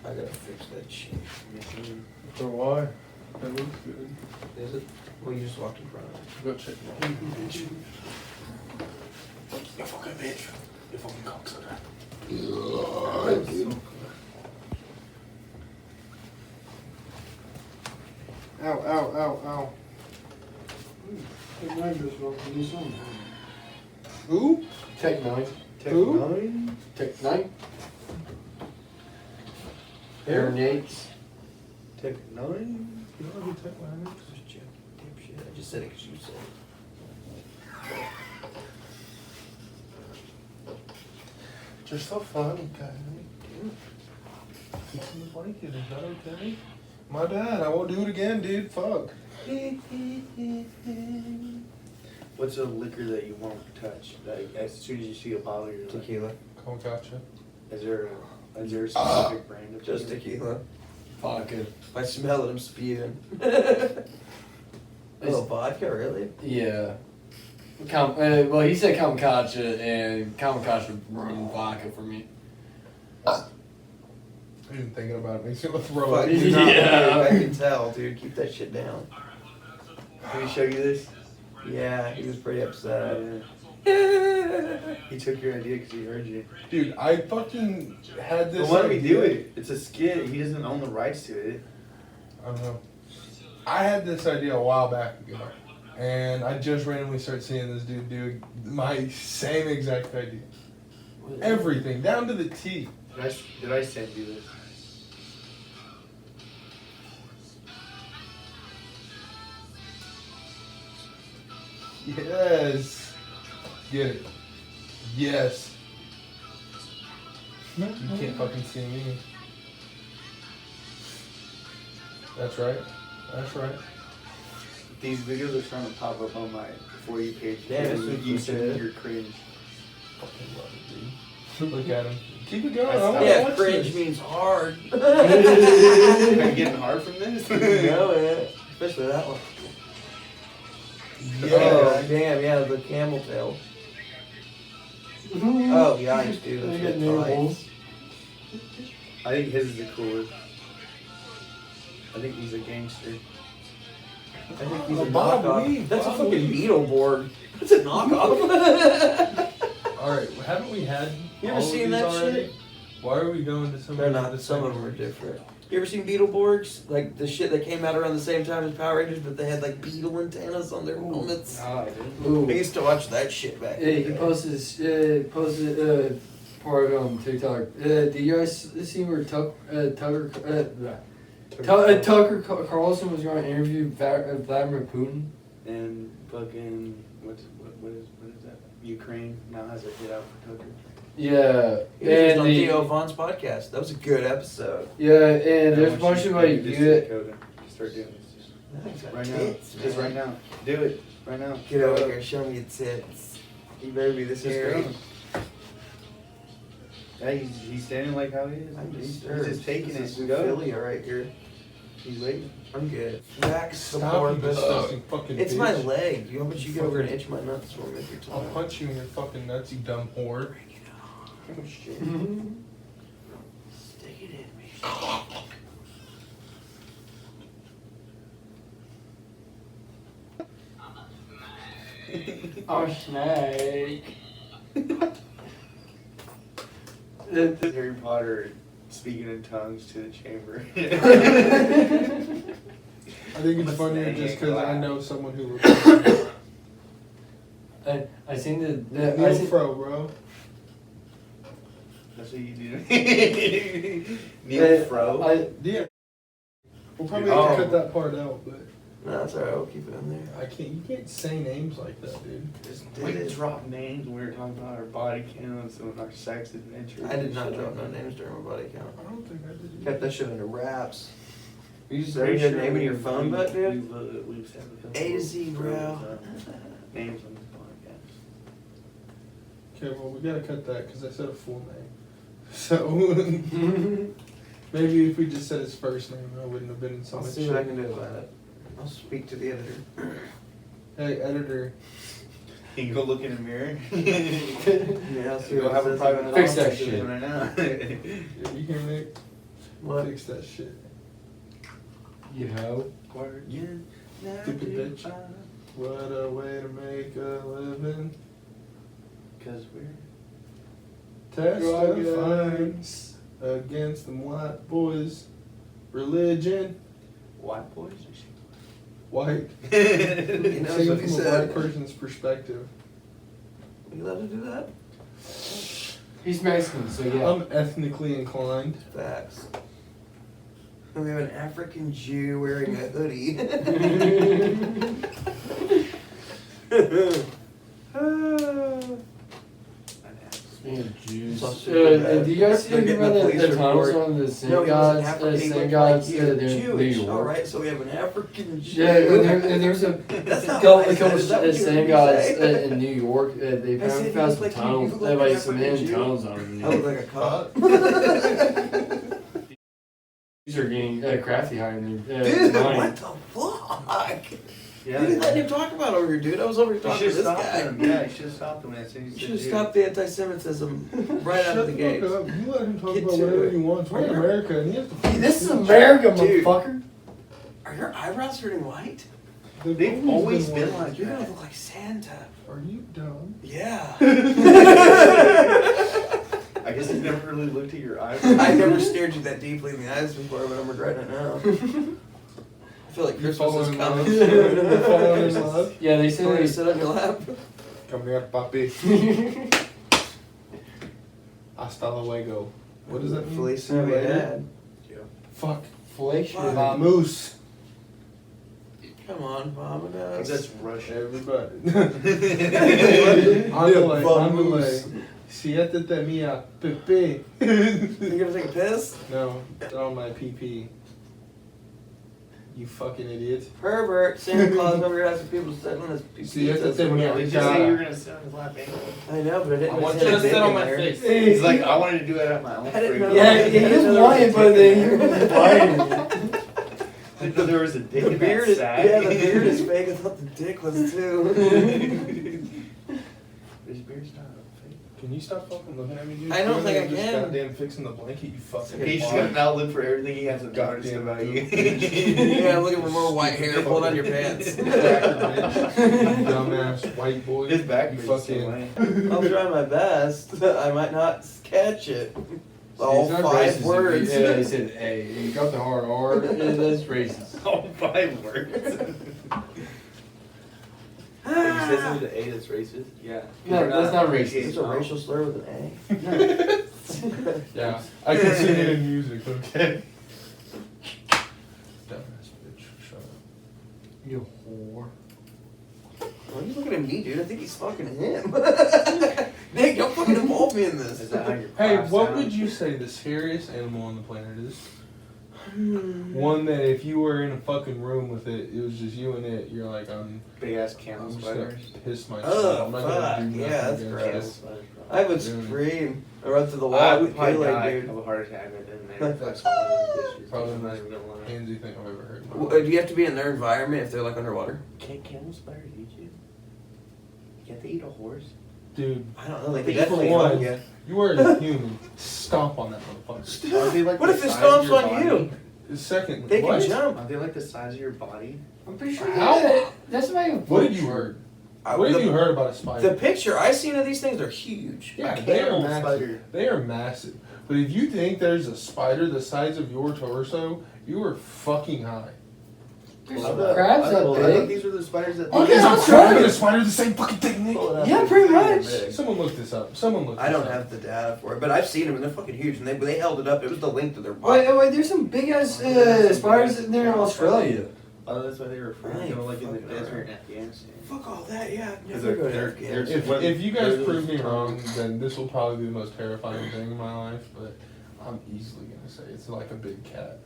I gotta fix that shit. Michigan. For why? That looks good. Is it? Well, you just walked in front of it. Go check it out. You fucking bitch. You fucking cocksucker. Ow, ow, ow, ow. Who? Tech-9. Who? Tech-9. Aaron Yates. Tech-9? You know who Tech-9 is? Dipshit. I just said it because you said it. You're so funny, guy. Fixing the blanket, is that okay? My bad, I won't do it again, dude. Fuck. What's a liquor that you won't touch? Like, as soon as you see a bottle, you're like, Tequila. Come gotcha. is there a specific brand of Just tequila. Vodka. If I smell it, I'm spewing. Oh, vodka, really? Yeah. Well, he said Kamikacha, and Kamikacha ruined vodka for me. Even thinking about it makes me want to throw Fuck, it. you're not Yeah. weird, I can tell, dude. Keep that shit down. Did he show you this? Yeah, he was pretty upset. He took your idea because he heard you. Dude, I fucking had this. But why do we do idea- it? It's a skit. He doesn't own the rights to it. I don't know. I had this idea a while back ago, and I just randomly started seeing this dude do my same exact idea. Everything, down to the T. Did I send you this? Yes. Get it. Yes. You can't fucking see me. That's right. That's right. These videos are starting to pop up on my For You page. Damn, because this you is said good. you're cringe. Fucking love it, dude. Look at him. Keep it going. I I wanna Yeah, watch cringe this. means hard. Are you getting hard from this? No, man. Especially that one. Yeah. Oh, damn, yeah, the camel tail. Oh, yikes, dude. That's They got good nails. fights. I think his is the coolest. I think he's a gangster. I think he's a Bob knockoff. Weave, That's Bob a fucking Weave. Beetleborg. That's a knockoff. Alright, haven't we had You ever all of seen these that already? shit? Why are we going to some They're of not. the Some same of them are ones? different. You ever seen Beetleborgs? Like the shit that came out around the same time as Power Rangers, but they had like beetle antennas on their helmets. Oh, I did. Ooh. I used to watch that shit back. Yeah, in the he day. posted part of it on TikTok. Do you guys see where Tucker Carlson was going to interview Vladimir Putin? And fucking what is that? Ukraine now has a hit out for Tucker. Yeah, He was just on the- Theo Vaughn's podcast. That was a good episode. yeah, and there's a bunch of like Start doing this. Right now. Tits, Just man. right now. Do it. Right now. Get over here, show me your tits. You better be this Just hairy. go. Yeah, he's standing like how he is. I'm He's disturbed. just taking This it. is Go. Philia right here. He's waiting. I'm good. Max Stop, support you this. disgusting fucking It's bitch. my leg. How about you get over and itch my nuts for me if you're I'll talking? punch you in your fucking nuts, you dumb whore. Oh shit. Stick it in me. Oh, snake. Harry Potter speaking in tongues to the chamber. I think it's What's funnier that? just because I know someone who looks like him. I seen the Neil Fro, bro. That's what you do. Neil Fro. Yeah. We'll probably Oh. have to cut that part out, but No, that's alright. We'll keep it in there. I can't. You can't say names like that, dude. Just We did it. dropped names when we were talking about our body counts and our sex adventures. I did and not shit drop like no that. names during my body count. I don't think I did. Kept that shit under wraps. You just Pretty started sure naming your we've- phone book, dude? We've said a couple A to Z, of, bro. names on this podcast. Okay, well, we gotta cut that because I said a full name. So maybe if we just said his first name, I wouldn't have been in so I'll much see what I shit. can do about it. I'll speak to the editor. Hey, editor. Can you go look in the mirror? Yeah, I'll see Go what have it a says private about Fix it. that conversation shit. right now. Yeah, you can make What? fix that shit. You know? Guardian, Stupid bitch. What a way to make a living. Because we're Testifying against them white boys. Religion. white boys. White. He knows Singing what he from a said. white person's perspective. You allowed to do that? He's Mexican, so yeah. I'm ethnically inclined. Facts. And we have an African Jew wearing a hoodie. Speaking of Jews, So stupid, man. do you guys see They're anything getting about the police the tunnels report. on the No, St. he was God's, an African. He St. looked God's, like you. New Jewish. York? Alright, so we have an African Jew. Yeah, and there's a That's not couple, what I a said. couple Is that what you St. heard me God's say? in New York. They I said found, he found looked some like you. tunnels. You look They like like an some African hidden Jew. tunnels on them. I look like a cop. These are getting crafty hiding their Dude, money. what the fuck? Yeah. You didn't let him talk about over here, dude. I was over here You talking should to this stop guy. him. Yeah, you should have stopped him when I said You should have stopped the anti-Semitism right out of the Shut gate. fuck up. You let him talk Get about to whatever it. he wants. We're in Where? America, and he has to. This is America, Dude. motherfucker. Are your eyebrows turning white? They've always been white. like You're gonna that. look like Santa. Are you dumb? Yeah. I guess I've never really looked at your eyes. I never stared you that deeply in the eyes before, but I'm regretting it now. I feel like You Christmas falling is in coming love? soon. You falling in love? Yeah, they So you say sit on your lap. Come here, papi. Hasta luego. What does that mean? Feliz See you later? Navidad. Fuck. Fellatio. Fuck. Moose. Come on, Mama I think that's does. Russian. Everybody. Yeah, Andale. Siete mia, Pepe. You gonna take a piss? No, it's on my PP. You fucking idiot. Pervert. Santa Claus never asked people to sit on his See, that's the pizza. thing, yeah. Did you say you were gonna sit on his lap anyway? I know, but I didn't I want say you to dick sit on in my there. face. He's like, I wanted to do it at my own I didn't know. freedom. Yeah, he is white, but then you're white. I didn't know there was a dick The in beard that is sack. yeah, the beard is fake. I thought the dick was too. His beard's not fake. Can you stop fucking looking at me, dude? I don't You're think I just can. Goddamn fixing the blanket, you fucking. He's just whore. got an outlet for everything he hasn't noticed Goddamn about you. Yeah, I'm looking for more white hair. Pull on your pants. Backer bitch. You dumbass white boy. His back You is the same fucking. way. I'll try my best. I might not catch it. All It's not 5 racist. words. Yeah, he said A. You got the hard R. That's racist. All 5 words. When you say something with an A that's racist, yeah. No, that's not racist. It's a racial slur with an A. Yeah, I can sing it in music, okay? Dumbass bitch, shut up. You whore. Why are you looking at me, dude? I think he's fucking him. Nick, don't fucking involve me in this. Is that how your Hey, class what sounds? would you say the scariest animal on the planet is? One that if you were in a fucking room with it, it was just you and it, you're like, Big ass camel I'm just gonna spiders? piss myself. Oh, I'm not fuck. gonna do nothing Yeah, that's against gross. Camel it. spiders, bro. I would Really? scream. I run through the wall. I would Pilot, die dude. of a heart attack right then and there. If I saw one of those bitches. Probably I'm the not most even gonna lie. handsy thing I've ever heard. in my Do life. you have to be in their environment if they're like underwater? Can camel spiders eat you? Can't they eat a horse? Dude, I don't know. They They could definitely eat one. hug you. you are a human. Stomp on that motherfucker. Are they like What the if it size of stomps your on body? you? Secondly, They what? can jump. Are they like the size of your body? I'm pretty sure How? that's not even. What have you heard? What have you heard about a spider? The picture I seen of these things are huge. Yeah, A they are camel massive. spider. They are massive. But if you think there's a spider the size of your torso, you are fucking high. There's I some thought- crabs I that thought- I thought big. these were the spiders that. Okay, Is I'll a try crab and it. a spider the same fucking thing, Nick? Pull it up. Yeah, pretty much. Someone look this up. Someone look I this don't up. have the data for it, but I've seen them and they're fucking huge. And they held it up. It was the length of their body. Wait, there's some big ass spiders in there in Australia. Oh, that's why they were afraid. I They were ain't like in the fucking desert around. in Afghanistan. Fuck all that, yeah. I've Because never go to they're- Afghanistan. If you guys They're prove me those wrong, tongues. then this will probably be the most terrifying thing in my life. But I'm easily gonna say it's like a big cat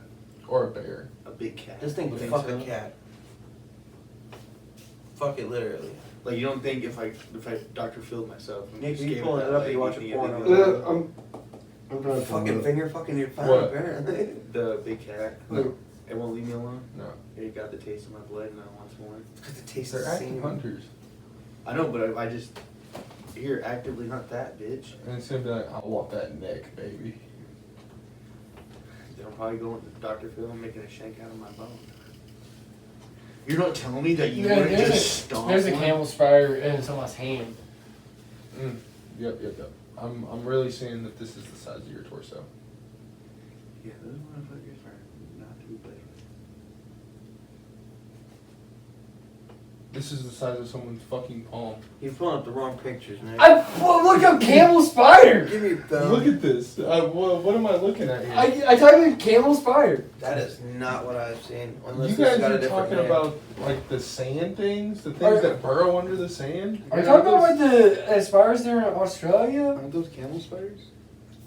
or a bear. A big cat. This thing would Think fuck so? a cat. Fuck it, literally. Like you don't think if I Dr. Phil'd myself. and Nick, just you gave pulling that it up or leg, you watching think porn it'd over be there? I'm trying to Fucking finger fucking your phone, What? apparently. The big cat. No, It won't leave me alone. no, It got the taste of my blood and I want more. Because it tastes they're the active same. hunters, I know, but I just here actively hunt that bitch. and it's gonna be like, I want that neck, baby. Then I'm probably going to Dr. Phil and making a shank out of my bone. You're not telling me that you Yeah, wouldn't just stomp there's a one? camel spider in someone's hand. Yep. I'm really seeing that this is the size of your torso. Yeah, those motherfuckers are not too bad. This is the size of someone's fucking palm. You're pulling up the wrong pictures, Nick. Look up camel spider. Give me your thumb. Look at this. What am I looking at here? I type in camel spider. That is not what I've seen. Unless You this guys got a are different talking name. about like the sand things, the things Are- that burrow under the sand. Are you talking about like the spiders there in Australia? Aren't those camel spiders?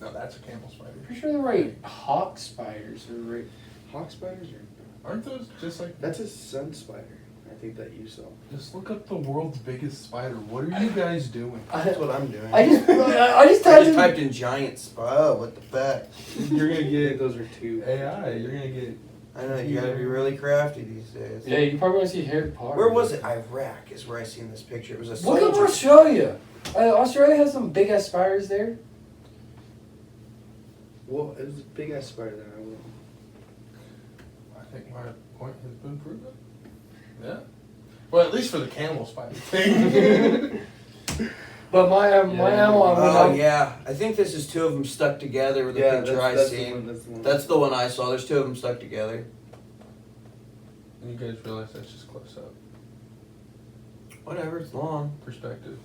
No, that's a camel spider. Pretty sure they're right hawk spiders or right. Hawk spiders or Aren't those just like? that's a sun spider. I think that you saw. Just look up the world's biggest spider. What are you guys doing? That's what I'm doing. I just I typed in. typed in giant Oh, what the fuck? You're gonna I think get those are two. AI. You're gonna get. I know, you gotta be really crafty these days. Yeah, you probably want to see Harry Potter. Where was it? Iraq is where I seen this picture. It was a Look up soldier. Australia. Australia has some big ass spiders there. Well, it was a big ass spider then. I will. I think my point has been proven. Yeah. Well, at least for the camel spider thing. But my animal, Oh yeah, I think this is two of them stuck together with a picture I the seen. one, that's the one. That's the one I saw. There's two of them stuck together. And you guys realize that's just close up Whatever, it's long. perspective,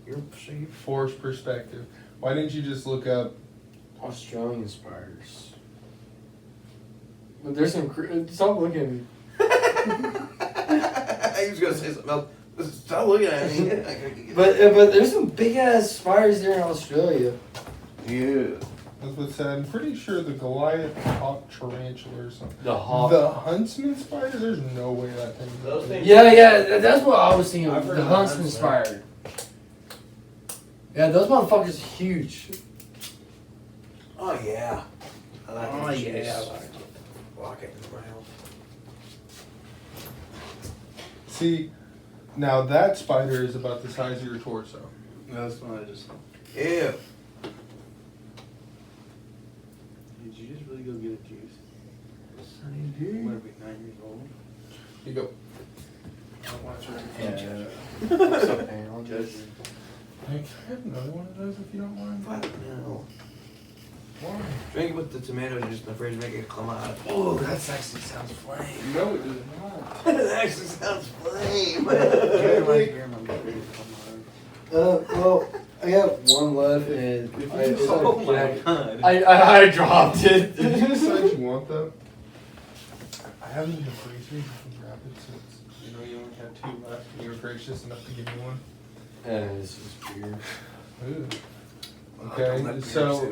You're so you forced perspective. Why didn't you just look up? Australian spiders. But there's some. Stop looking at me. he was gonna say something else. Stop looking at me. But there's some big ass spiders there in Australia. Yeah. That's what it said. I'm pretty sure the Goliath hawk tarantula or something. The hawk. The huntsman spider. There's no way that thing. Those things- Yeah, that's what I was thinking. I've Of, heard the of huntsman huntsman. spider. Yeah, those motherfuckers are huge. Oh yeah. I like Oh, it. yeah. Lock it in my house. See, now that spider is about the size of your torso. No, that's the one I just saw. Ew. Did you just really go get a juice? Sonny I'm gonna be 9 years old. You go. I'll watch her. Yeah. Judge. Hey, can I have another one of those if you don't mind? Fuck no. Why? Drink it with the tomatoes you just in the fridge, make it come out. Oh, that actually sounds flame. No, it does not. That actually sounds flame. Well, I got one left, and Oh my god. I dropped it. Did you decide you want them? I have them in the freezer. You can grab it since you know you only had 2 left. And you were gracious enough to give me one. This is weird. Ooh. Don't Okay, let so beer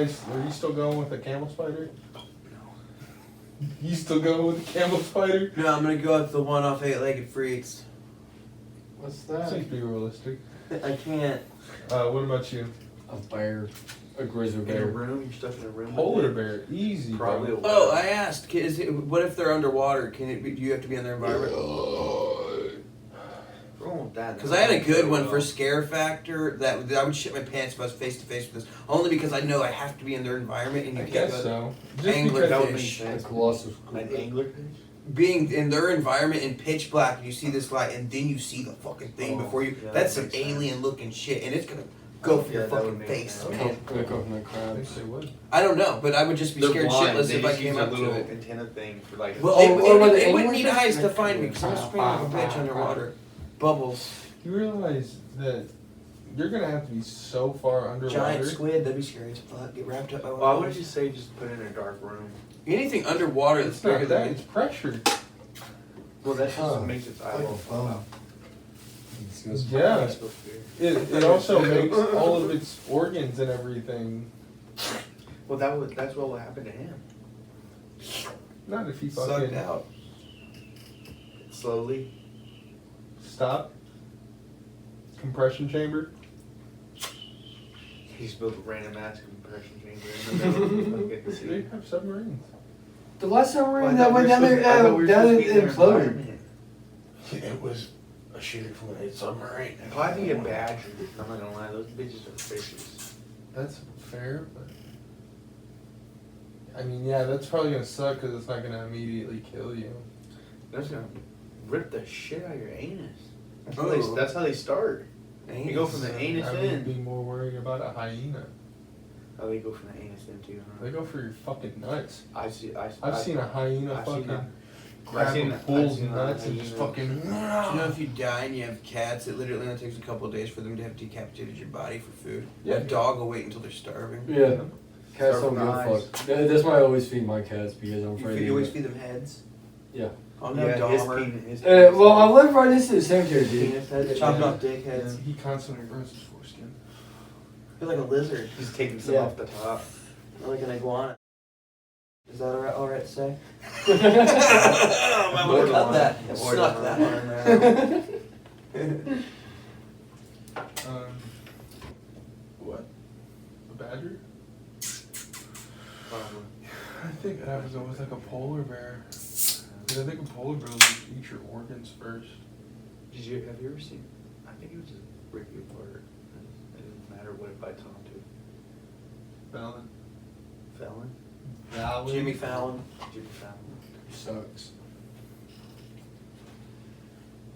sit are you still going with the camel spider? You still going with the camel spider? No, I'm gonna go with the one off 8-Legged Freaks. What's That that? seems to be realistic. I can't. What about you? A bear. A grizzly In a bear. room, you're stuck in a room. Polar with it. bear, easy. Probably bro. a Oh, whale. I asked. What if they're underwater? Do you have to be in their environment? Wrong with that. Because I had a good one for scare factor that I would shit my pants if I was face to face with this. Only because I know I have to be in their environment and I you can't guess go. so. Just Angler because That would make fish. A sense. colossus. Like angler fish? Being in their environment in pitch black, and you see this light, and then you see the fucking thing Oh, before you. yeah, That's that some makes sense. alien looking shit, and it's gonna go for your Yeah, that would fucking make face, sense. man. Gonna go from the I think crabs. they would. I don't know, but I would just be They're scared blind. shitless They if I just came use a up to little it. antenna thing for like. Well, Oh, what about it the wouldn't need anglers? eyes to find me because I'm screaming like a bitch underwater. Bubbles. You realize that you're gonna have to be so far underwater. Giant squid, that'd be scary as fuck. Get wrapped up by one Why of would those. you say just put it in a dark room? Anything underwater that's It's not bigger that. than It's pressure. Well, that just Oh, makes its like eyeball a fall phone. out. Yeah. It's supposed to be. It also makes all of its organs and everything. Well, that's what will happen to him. Not if you sucked fucking out. Slowly. stop. Compression chamber. He's built a random ass compression chamber in the middle of the fucking They sea. have submarines. The last Well, I submarine thought that we went were down there, supposed- I thought we were down supposed it to be in their imploded. environment. It was a shitty from a submarine. Probably a badger. I'm not gonna lie, those bitches are fishes. That's fair, but I mean, yeah, that's probably gonna suck because it's not gonna immediately kill you. That's gonna rip the shit out of your anus. Oh. That's how they start. You go from the anus I would in. be more worried about a hyena. Oh, they go from the anus in too, huh? They go for your fucking nuts. I've seen a hyena I've seen fucking that. grab a I've bull's seen nuts and just hyena. fucking. Do you know if you die and you have cats, it literally only takes a couple of days for them to have decapitated your body for food. Yeah. A dog will wait until they're starving. Yeah. Cats Start don't give from a the eyes. fuck. That's why I always feed my cats because I'm afraid. You always of feed them heads. Yeah. Oh no, Yeah, his Dahmer. penis. Well, I live right next to the cemetery, dude. Penis heads, chopped Yeah. off dick heads. He constantly burns his foreskin. Feel like a lizard. He's taking some Yeah. off the top. Or like an iguana. Is that alright to say? I I would have cut that. Snuck that one in there. What? A badger? Probably. I think I would go with like a polar bear. Because I think a polar bear will just eat your organs first. Have you ever seen? I think it was just rip you apart. It didn't matter what it bites onto. Fallon. Felon? Jimmy Fallon. Jimmy Fallon. Sucks.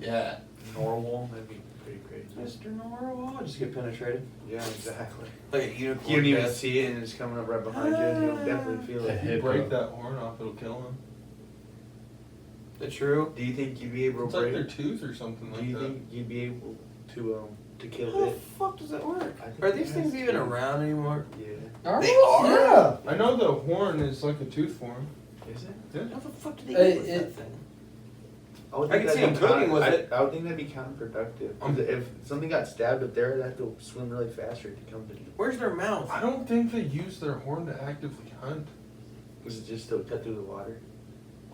Yeah. Norwal? That'd be pretty crazy. Mr. Norwal. Just get penetrated. Yeah, exactly. Like a unicorn. You don't even death. see it and it's coming up right behind you. You'll definitely feel The it. If you hippo. break that horn off, it'll kill him. The true. Do you think you'd be able It's to like break their tooth or something Do like you that. think you'd be able to kill How the it? fuck does that work? I think Are it these things has even to. around anymore? Yeah. They are? Yeah. I know the horn is like a tooth form. Is it? Yeah. How the fuck do they Hey, get with it- that thing? would I think can see that'd them be cooking with it. I would think that'd be counterproductive. 'Cause if something got stabbed up there, they'd have to swim really fast for it to come to you. Where's their mouth? I don't think they use their horn to actively hunt. Was it just to cut through the water?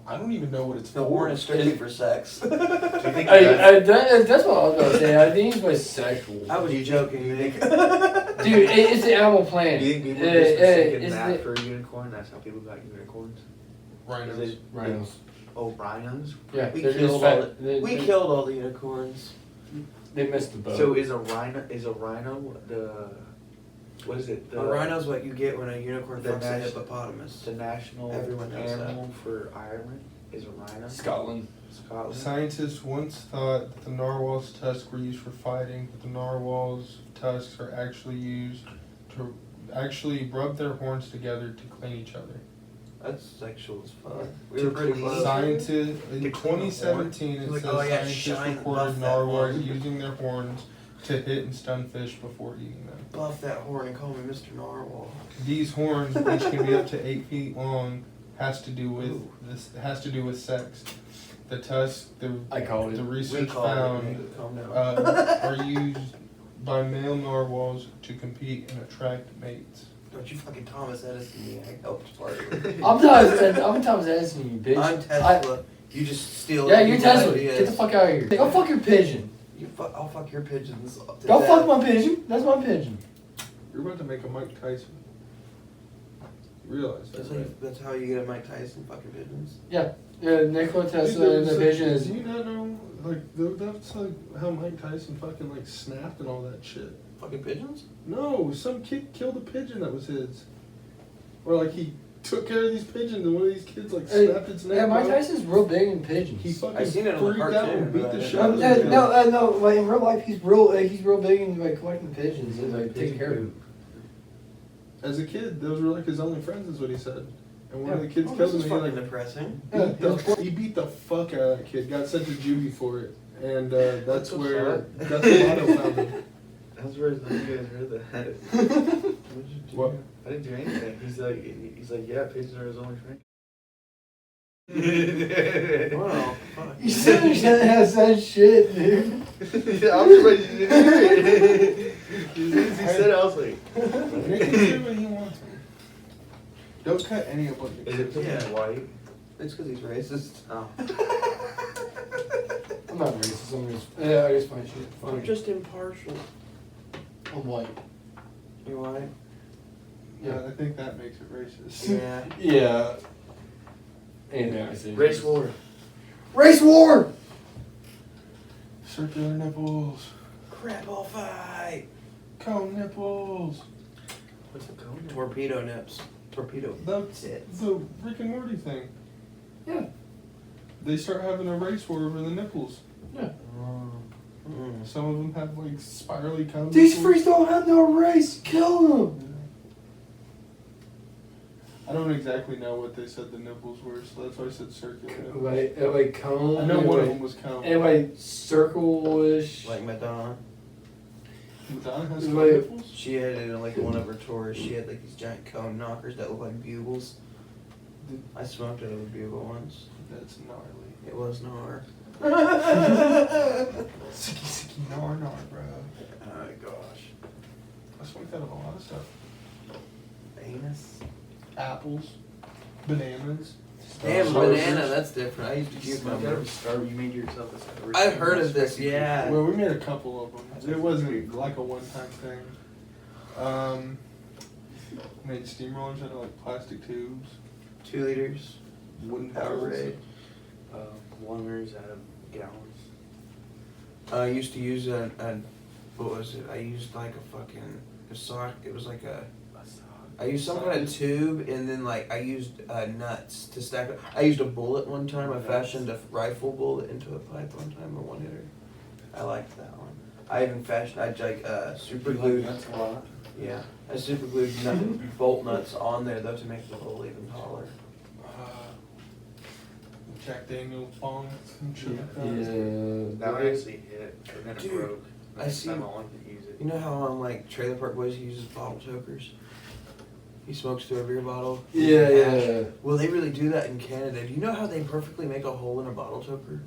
I don't even know what it's The for. horn is strictly for sex. Do you think that's, That's what I was gonna say. I think it's bisexual. I was joking, Nick. Dude, it's the animal do planet. you think people Uh, just mistaken it's that the- for a unicorn? That's how people got unicorns? Rhinos. Is it- Rhinos. Oh, rhinos? Yeah, We they're killed just all fat. We killed all the unicorns. They missed the boat. So is a rhino the what is it? The A rhino's what you get when a unicorn the fucks a nat- hippopotamus. the national Everyone knows animal for Ireland is a rhino. Scotland. Scotland. Scientists once thought that the narwhal's tusks were used for fighting, but the narwhal's tusks are actually used to actually rub their horns together to clean each other. That's sexual as fuck. We To were pretty clean- close. Scientists in To clean the 2017, it Like, says oh, yeah, scientists shine, reported buff that narwhals horn. using their horns to hit and stun fish before eating them. Buff that horn and call me Mr. Narwhal. These horns, which can be up to 8 feet long, has to do with sex. The tusks, I called it. the We research call it, found Nick. Calm down. are used by male narwhals to compete and attract mates. Don't you fucking Thomas Edison me. I helped part of it. I'm Thomas Edison, you bitch. I'm Tesla. You just steal Yeah, other you're people's Tesla. ideas. Get the fuck out of here. Go fuck your pigeon. I'll fuck your pigeons. to Go death. fuck my pigeon. That's my pigeon. You're about to make a Mike Tyson. You realize that, right? That's how you get a Mike Tyson fucking pigeons. Yeah, Nikola Tesla Dude, and the so- pigeon is. Do you not know, that's like how Mike Tyson fucking like snapped and all that shit. Fucking pigeons? No, some kid killed a pigeon that was his. Or like he took care of these pigeons and one of these kids like snapped its neck. Yeah, Mike bro. Tyson's real big in pigeons. He fucking I seen it on the freaked out cartoon, and beat but I the didn't shit know out of it the was kid. no, like in real life, he's real big in like collecting pigeons and like taking care of them. As a kid, those were like his only friends, is what he said. And one of the kids Oh, killed this him. is And fucking he, like, depressing. he beat the fuck out of that kid. Got sent to juvie for it, and that's the where fuck? that's Lotto found him. That's where you guys heard that. What'd you do? What? I didn't do anything. He's like, yeah, pigeons are his only friend. Wow. Fuck. You said that shit, dude. I'm surprised you didn't hear it. As he said it, I was like, Nick can say what he wants. Don't cut any of what Nick is it says. because he's white? It's because he's racist. Oh. I'm not racist. I just find shit I'm funny. just impartial. I'm white. You white? Yeah, I think that makes it racist. Yeah. Yeah. And I say Race war. Race war. Circular nipples. Crapple fight. Cone nipples. What's the cone? Torpedo nips. Torpedo That's tits. the Rick and Morty thing. Yeah. They start having a race war over the nipples. Yeah. Mm. Some of them have like spirally cones. These freaks don't have no race. Kill them. I don't exactly know what they said the nipples were, so that's why I said circular. nipples. Like cone. I know one of them was cone. And like circle-ish. Like Madonna. Madonna has cone Wait. nipples? She had it on like one of her tours. She had like these giant cone knockers that look like bugles. I smoked it of a bugle once. That's gnarly. It was gnar. Sicky gnar bro. Oh gosh. I smoked out of a lot of stuff. Anus. Apples, bananas. Damn, Starburst. banana, that's different. I used to cucumber. You made yourself a I've heard of this, yeah. Well, we made a couple of them. It wasn't like a one-time thing. Made steamrollers out of like plastic tubes, 2 liters. wooden Powerade. barrels. 1 liters out of gallons. I used to use what was it? I used like a fucking a sock. It was like I used some kind of tube, and then like I used nuts to stack it. I used a bullet one time. I fashioned a rifle bullet into a pipe one time, a 1-hitter. I liked that one. I even fashioned. I like super glued. That's a lot. Yeah, I super glued bolt nuts on there though to make the hole even taller. Jack Daniel's bongs and shit like that. Yeah. That one actually hit, and then it Dude, broke. I see- I'm not wanting to use it. You know how on like Trailer Park Boys he uses bottle chokers? He smokes through a beer bottle. Yeah. Well, they really do that in Canada. Do you know how they perfectly make a hole in a bottle choker?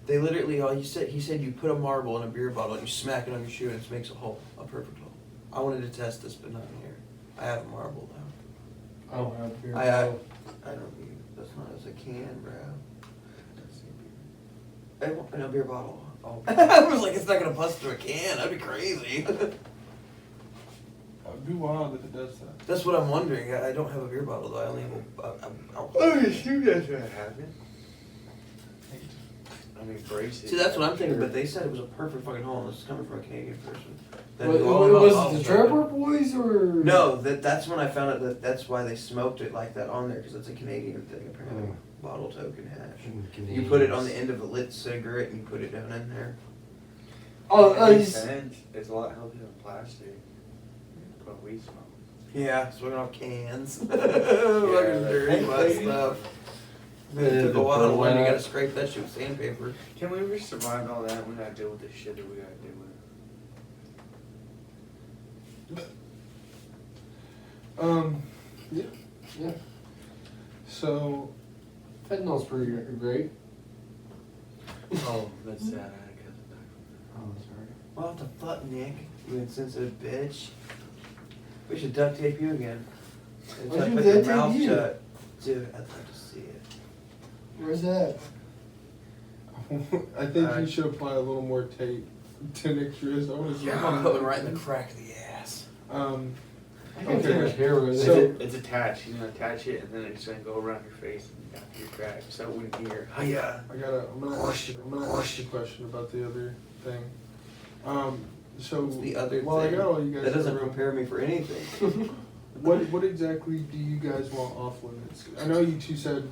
They literally, he said you put a marble in a beer bottle and you smack it on your shoe and it makes a hole, a perfect hole. I wanted to test this, but not in here. I have a marble though. I don't have beer. I don't need, that's not as a can, bro. In a beer bottle. Oh. I was like, it's not gonna bust through a can. That'd be crazy. It'd be wild if it does that. That's what I'm wondering. I don't have a beer bottle though. I only have alcohol. Oh, you guys gonna happen. I mean, brace it. See, that's what I'm thinking, but they said it was a perfect fucking hole, and this is coming from a Canadian person. That Was knew all about it bottles the back then. Trevor Boys or? No, that's when I found out that's why they smoked it like that on there, because it's a Canadian thing apparently. Oh. Bottle token hash. Canadians. You put it on the end of a lit cigarette and you put it down in there. Oh, It makes sense. It's a lot healthier than plastic. But we smoke. Yeah, swinging off cans. Fucking dirty butt stuff. It took a while to learn. You gotta scrape that shit with sandpaper. Can we ever survive all that? We gotta deal with the shit that we gotta deal with. Yeah. So, Fentanyl's pretty great. Oh, that's sad. I had a cousin die Oh, sorry. What the fuck, Nick? You insensitive bitch. We should duct tape you again. And Why'd try to you put your duct tape mouth you? shut. Dude, I'd love to see it. Where's that? I think you should apply a little more tape to Nick's wrist. I want to see. I'm putting right in the crack of the ass. I can't Okay. finish hair with So- it. It's attached. He's gonna attach it, and then it's gonna go around your face and down to your crack, so when you hear, hiya. I'm gonna ask you a question about the other thing. So The other well, thing I got all you guys. that doesn't in the room. prepare me for anything. What exactly do you guys want off limits? I know you two said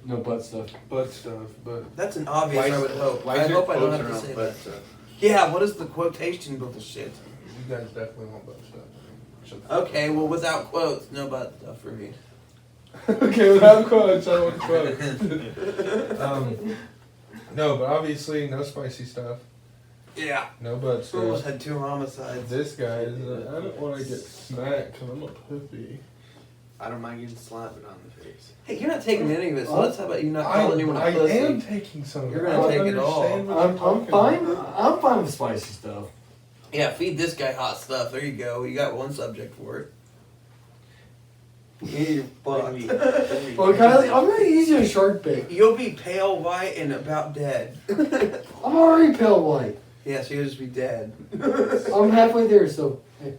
No butt stuff. butt stuff, but That's an obvious, I would hope. Why I is your hope I don't quotes have to around say butt that. stuff? Yeah, what is the quotation bullshit? you guys definitely want butt stuff. Shut the Okay, well, without quotes, no butt stuff for me. Okay, without quotes, I want quotes. No, but obviously no spicy stuff, Yeah. no butt We almost stuff. had 2 homicides. This guy is. I don't want to get smacked because I'm a pussy. I don't mind getting slapped on the face. Hey, you're not taking any of it, so let's how about you not I calling anyone a pussy? am taking some. You're I gonna don't take it all. understand what I'm you're talking fine. about. I'm fine with spicy stuff. Yeah, feed this guy hot stuff. There you go. You got one subject for it. You're fucked. Well, Kylie, I'm gonna use you a shark bait. You'll be pale white and about dead. I'm already pale white. Yeah, so you'll just be dead. I'm halfway there, so. Hey.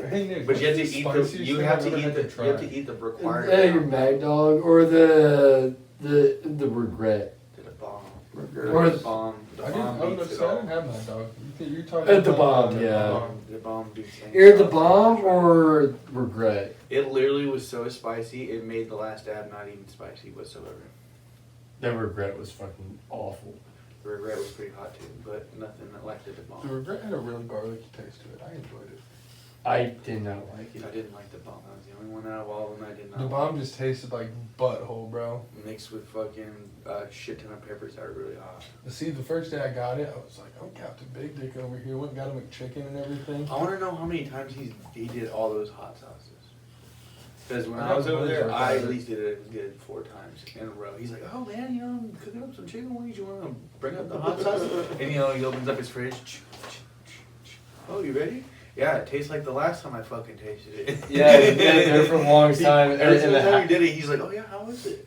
Hey, Nick, But you have to what's eat spiciest the. You thing have I've to ever eat had the. to You have try? to eat the required. Your amount. Mad Dog or the regret. To the bomb. Or The bomb. The bomb I beats it don't all. have my dog. You're talking The about bomb, yeah. The bomb beats it. Either the bomb or regret. It literally was so spicy, it made the last dab not even spicy whatsoever. That regret was fucking awful. The regret was pretty hot too, but nothing like the The bomb. regret had a really garlicky taste to it. I enjoyed it. I did not like I it. didn't like the bomb. I was the only one out of all of them I did not The like. bomb just tasted like butthole, bro. Mixed with fucking shit ton of peppers that are really hot. See, the first day I got it, I was like, I'm Captain Big Dick over here. Went and got him McChicken and everything. I want to know how many times he did all those hot sauces. Because when I I was got over the there, ones I like at that. least did it a good 4 times in a row. He's like, oh man, you know, I'm cooking up some chicken wings. You want to bring up the hot sauce? And you know, he opens up his fridge. Oh, you ready? Yeah, it tastes like the last time I fucking tasted it. Yeah, it's been there for a long time. Every And single the time he did it, he's like, oh yeah, how was it?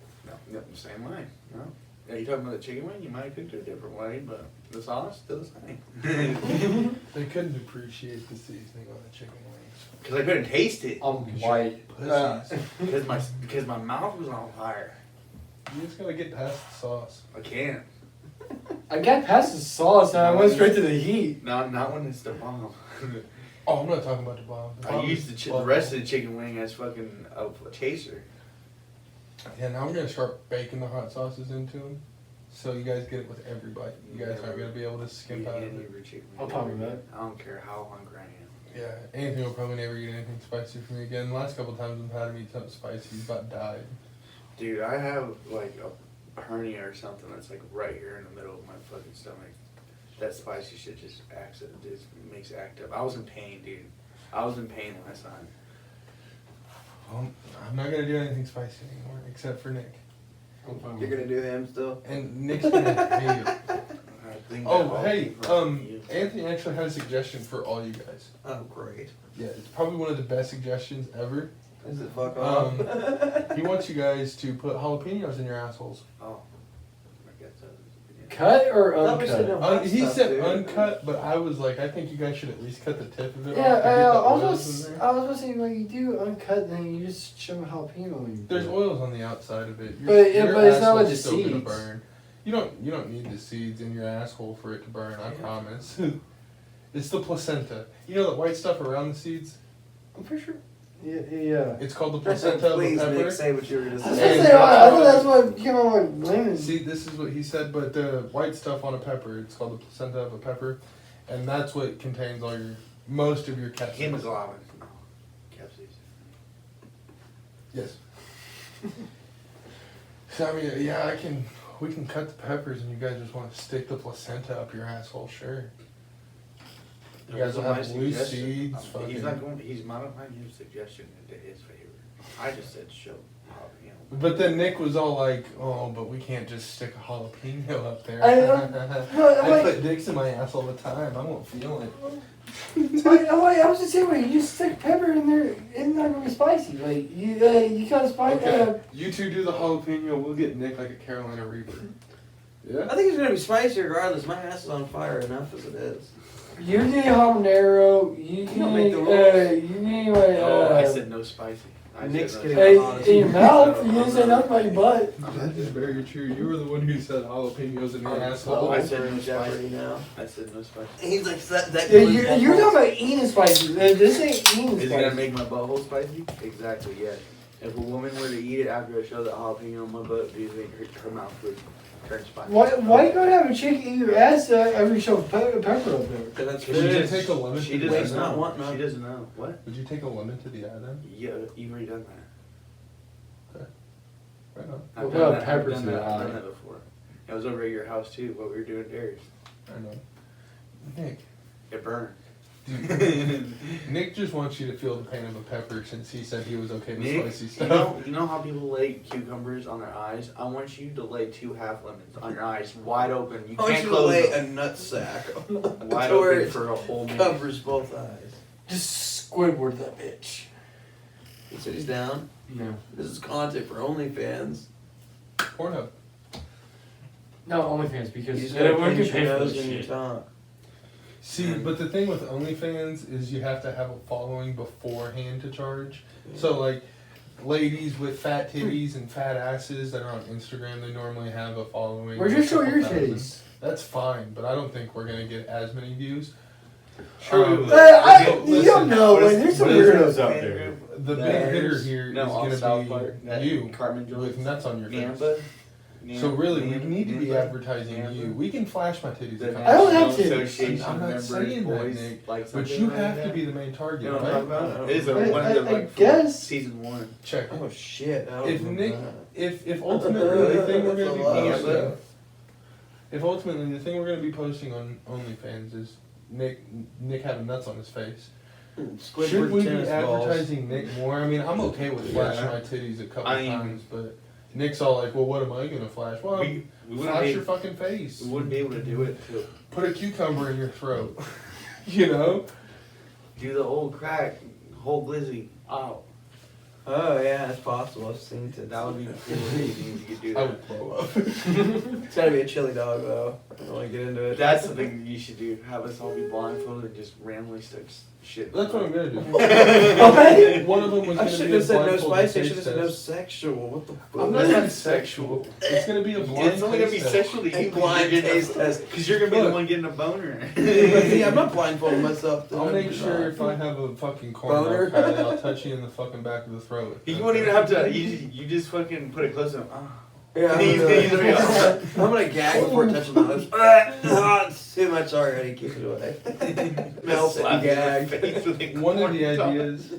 No, same way. No. Yeah, you talking about the chicken wing? You might have cooked it a different way, but the sauce still the same. They couldn't appreciate the seasoning on the chicken wings. Because I couldn't taste it. I'm white. Pussies. Because my mouth was on fire. You just gotta get past the sauce. I can't. I got past the sauce and I went straight to the heat. Not when it's the bomb. Oh, I'm not talking about the bomb. The I bomb used is the rest of the chicken wing as fucking a chaser. Yeah, now I'm gonna start baking the hot sauces into them, so you guys get it with every bite. You guys aren't gonna be able to skimp out of Any it. of your chicken I'll wing. probably bet. I don't care how hungry I am. Yeah, Anthony will probably never eat anything spicy from me again. The last couple times I've had him eat something spicy, he's about died. Dude, I have like a hernia or something that's like right here in the middle of my fucking stomach. That spicy shit just makes it act up. I was in pain, dude. I was in pain last time. Well, I'm not gonna do anything spicy anymore, except for Nick. You're gonna do him still? And Nick's gonna hate it. I think Oh, that all hey, came from you. Anthony actually had a suggestion for all you guys. Oh, great. Yeah, it's probably one of the best suggestions ever. Is it fuck off? He wants you guys to put jalapenos in your assholes. Oh, I guess that was. Cut or Thought we said uncut? no. Hot He stuff, said dude. uncut, but I was like, I think you guys should at least cut the tip of it Yeah, off to get the oils in there. I was gonna say, like, you do uncut, then you just shove a jalapeno in. There's oils on the outside of it. But it's not like asshole's the still gonna seeds. burn. You don't need the seeds in your asshole for it to burn. I promise. It's the placenta. You know the white stuff around the seeds? I'm pretty sure. Yeah. It's called the placenta of Please, a pepper. Nick, say what you were gonna I was say. gonna say, I thought that's what came out with lemon. See, this is what he said, but the white stuff on a pepper, it's called the placenta of a pepper, and that's what contains all your most of your capsaicin. Hemoglobin. No. Capsaicin. Yes. So I mean, yeah, we can cut the peppers, and you guys just want to stick the placenta up your asshole, sure. You guys will have loose seeds. He's not going. He's modifying his suggestion into his favor. I just said show jalapeno. But then Nick was all like, "Oh, but we can't just stick a jalapeno up there." I put dicks in my ass all the time. I won't feel it. I was just saying, wait, you just stick pepper in there, it's not gonna be spicy. Like you kind of spice. Okay, you two do the jalapeno. We'll get Nick like a Carolina Reaper. Yeah. I think it's gonna be spicy regardless. My ass is on fire enough as it is. You need habanero. You don't make need the rules. you need like I said no spicy. I Nick's said getting no hey, honest. in your mouth. You didn't say nothing about your butt. That is very true. You were the one who said jalapenos in your asshole. I said no Jeopardy spicy. now. I said no spicy. He's like that. Yeah, you're talking about eating spicy. This ain't eating Is it gonna spicy. make my butthole spicy? Exactly, yes. If a woman were to eat it after I show the jalapeno on my butt, do you think her mouth would turn spicy? Why you gonna have a chick eat your ass every show pepper up there? Because that's Would you food. take a lemon She to the Waste doesn't eye? not, know. want none. She doesn't know. What? Would you take a lemon to the eye then? Yeah, you've already done that. Right on. I've What done about that. pepper I've done to the that. I've done eye? that before. I was over at your house too. What we were doing there. I know. Nick. It burned. Dude, Nick just wants you to feel the pain of a pepper since he said he was okay with Nick, spicy you stuff. know how people lay cucumbers on their eyes? I want you to lay 2 half lemons on your eyes, wide open. You I want can't you to close lay them. a nut sack Wide to where open it for a whole minute. covers both eyes. Just Squidward that bitch. He said he's down. No. This is content for OnlyFans. Pornhub. No, OnlyFans because You just we gotta can pinch your pay for nose this and your shit. tongue. See, but the thing with OnlyFans is you have to have a following beforehand to charge. So, like, ladies with fat titties and fat asses that are on Instagram, they normally have a following. Where'd of you a show couple your thousand. titties? That's fine, but I don't think we're gonna get as many views. Sure we Um, will. You don't know, What is- man. There's some what is weirdos this out fan there. group? The big There's- hitter here no, on is South gonna Park, be that you Carmen with Jones. nuts on your face. Namba. So really, we Namba- need to be Namba- advertising Namba. you. We can flash my titties. The if I don't have National titties. Association I'm not members, saying that, boys, Nick, like but something you like have that. to be the main target, You know what I'm right? talking about? It is I- one of the I like guess. season 1. Check it. Oh shit! I don't If remember Nick, that. if ultimately the thing we're That's gonna be a lot of posting, stuff. if ultimately the thing we're gonna be posting on OnlyFans is Nick having nuts on his face, Squidward should we be tennis balls. advertising Nick more? I mean, I'm okay with flashing Yeah. my titties a couple I mean- times, but Nick's all like, "Well, what am I gonna flash?" Well, We wouldn't flash be, your fucking face. we wouldn't be able to do it to Put a cucumber in your throat. You know. do the old crack, whole glizzy. Oh, Oh yeah, it's possible. I've seen it. that would be cool if you could do I that. would blow up. It's gotta be a chili dog though. I don't want to get into it. That's the thing you should do. Have us all be blindfolded and just randomly start shit. That's what I'm gonna do. What? One of them was I gonna shouldn't be a have said no blindfold spicy. I taste should have said no test. sexual. What the fuck? I'm not being sexual. It's gonna be a blind It's only gonna be taste test. sexual to A you blind taste test. because you're gonna be the Look. one getting a boner. See, I'm not blindfolding myself. I'll make sure if I have a fucking Boner? corn dog, I'll touch you in the fucking back of the throat. You won't even have to. You just fucking put it close to him. Yeah, He's gonna use it. I'm gonna gag before touching my lips. It's too much already. Keep it away. Melt it and gag. One of the ideas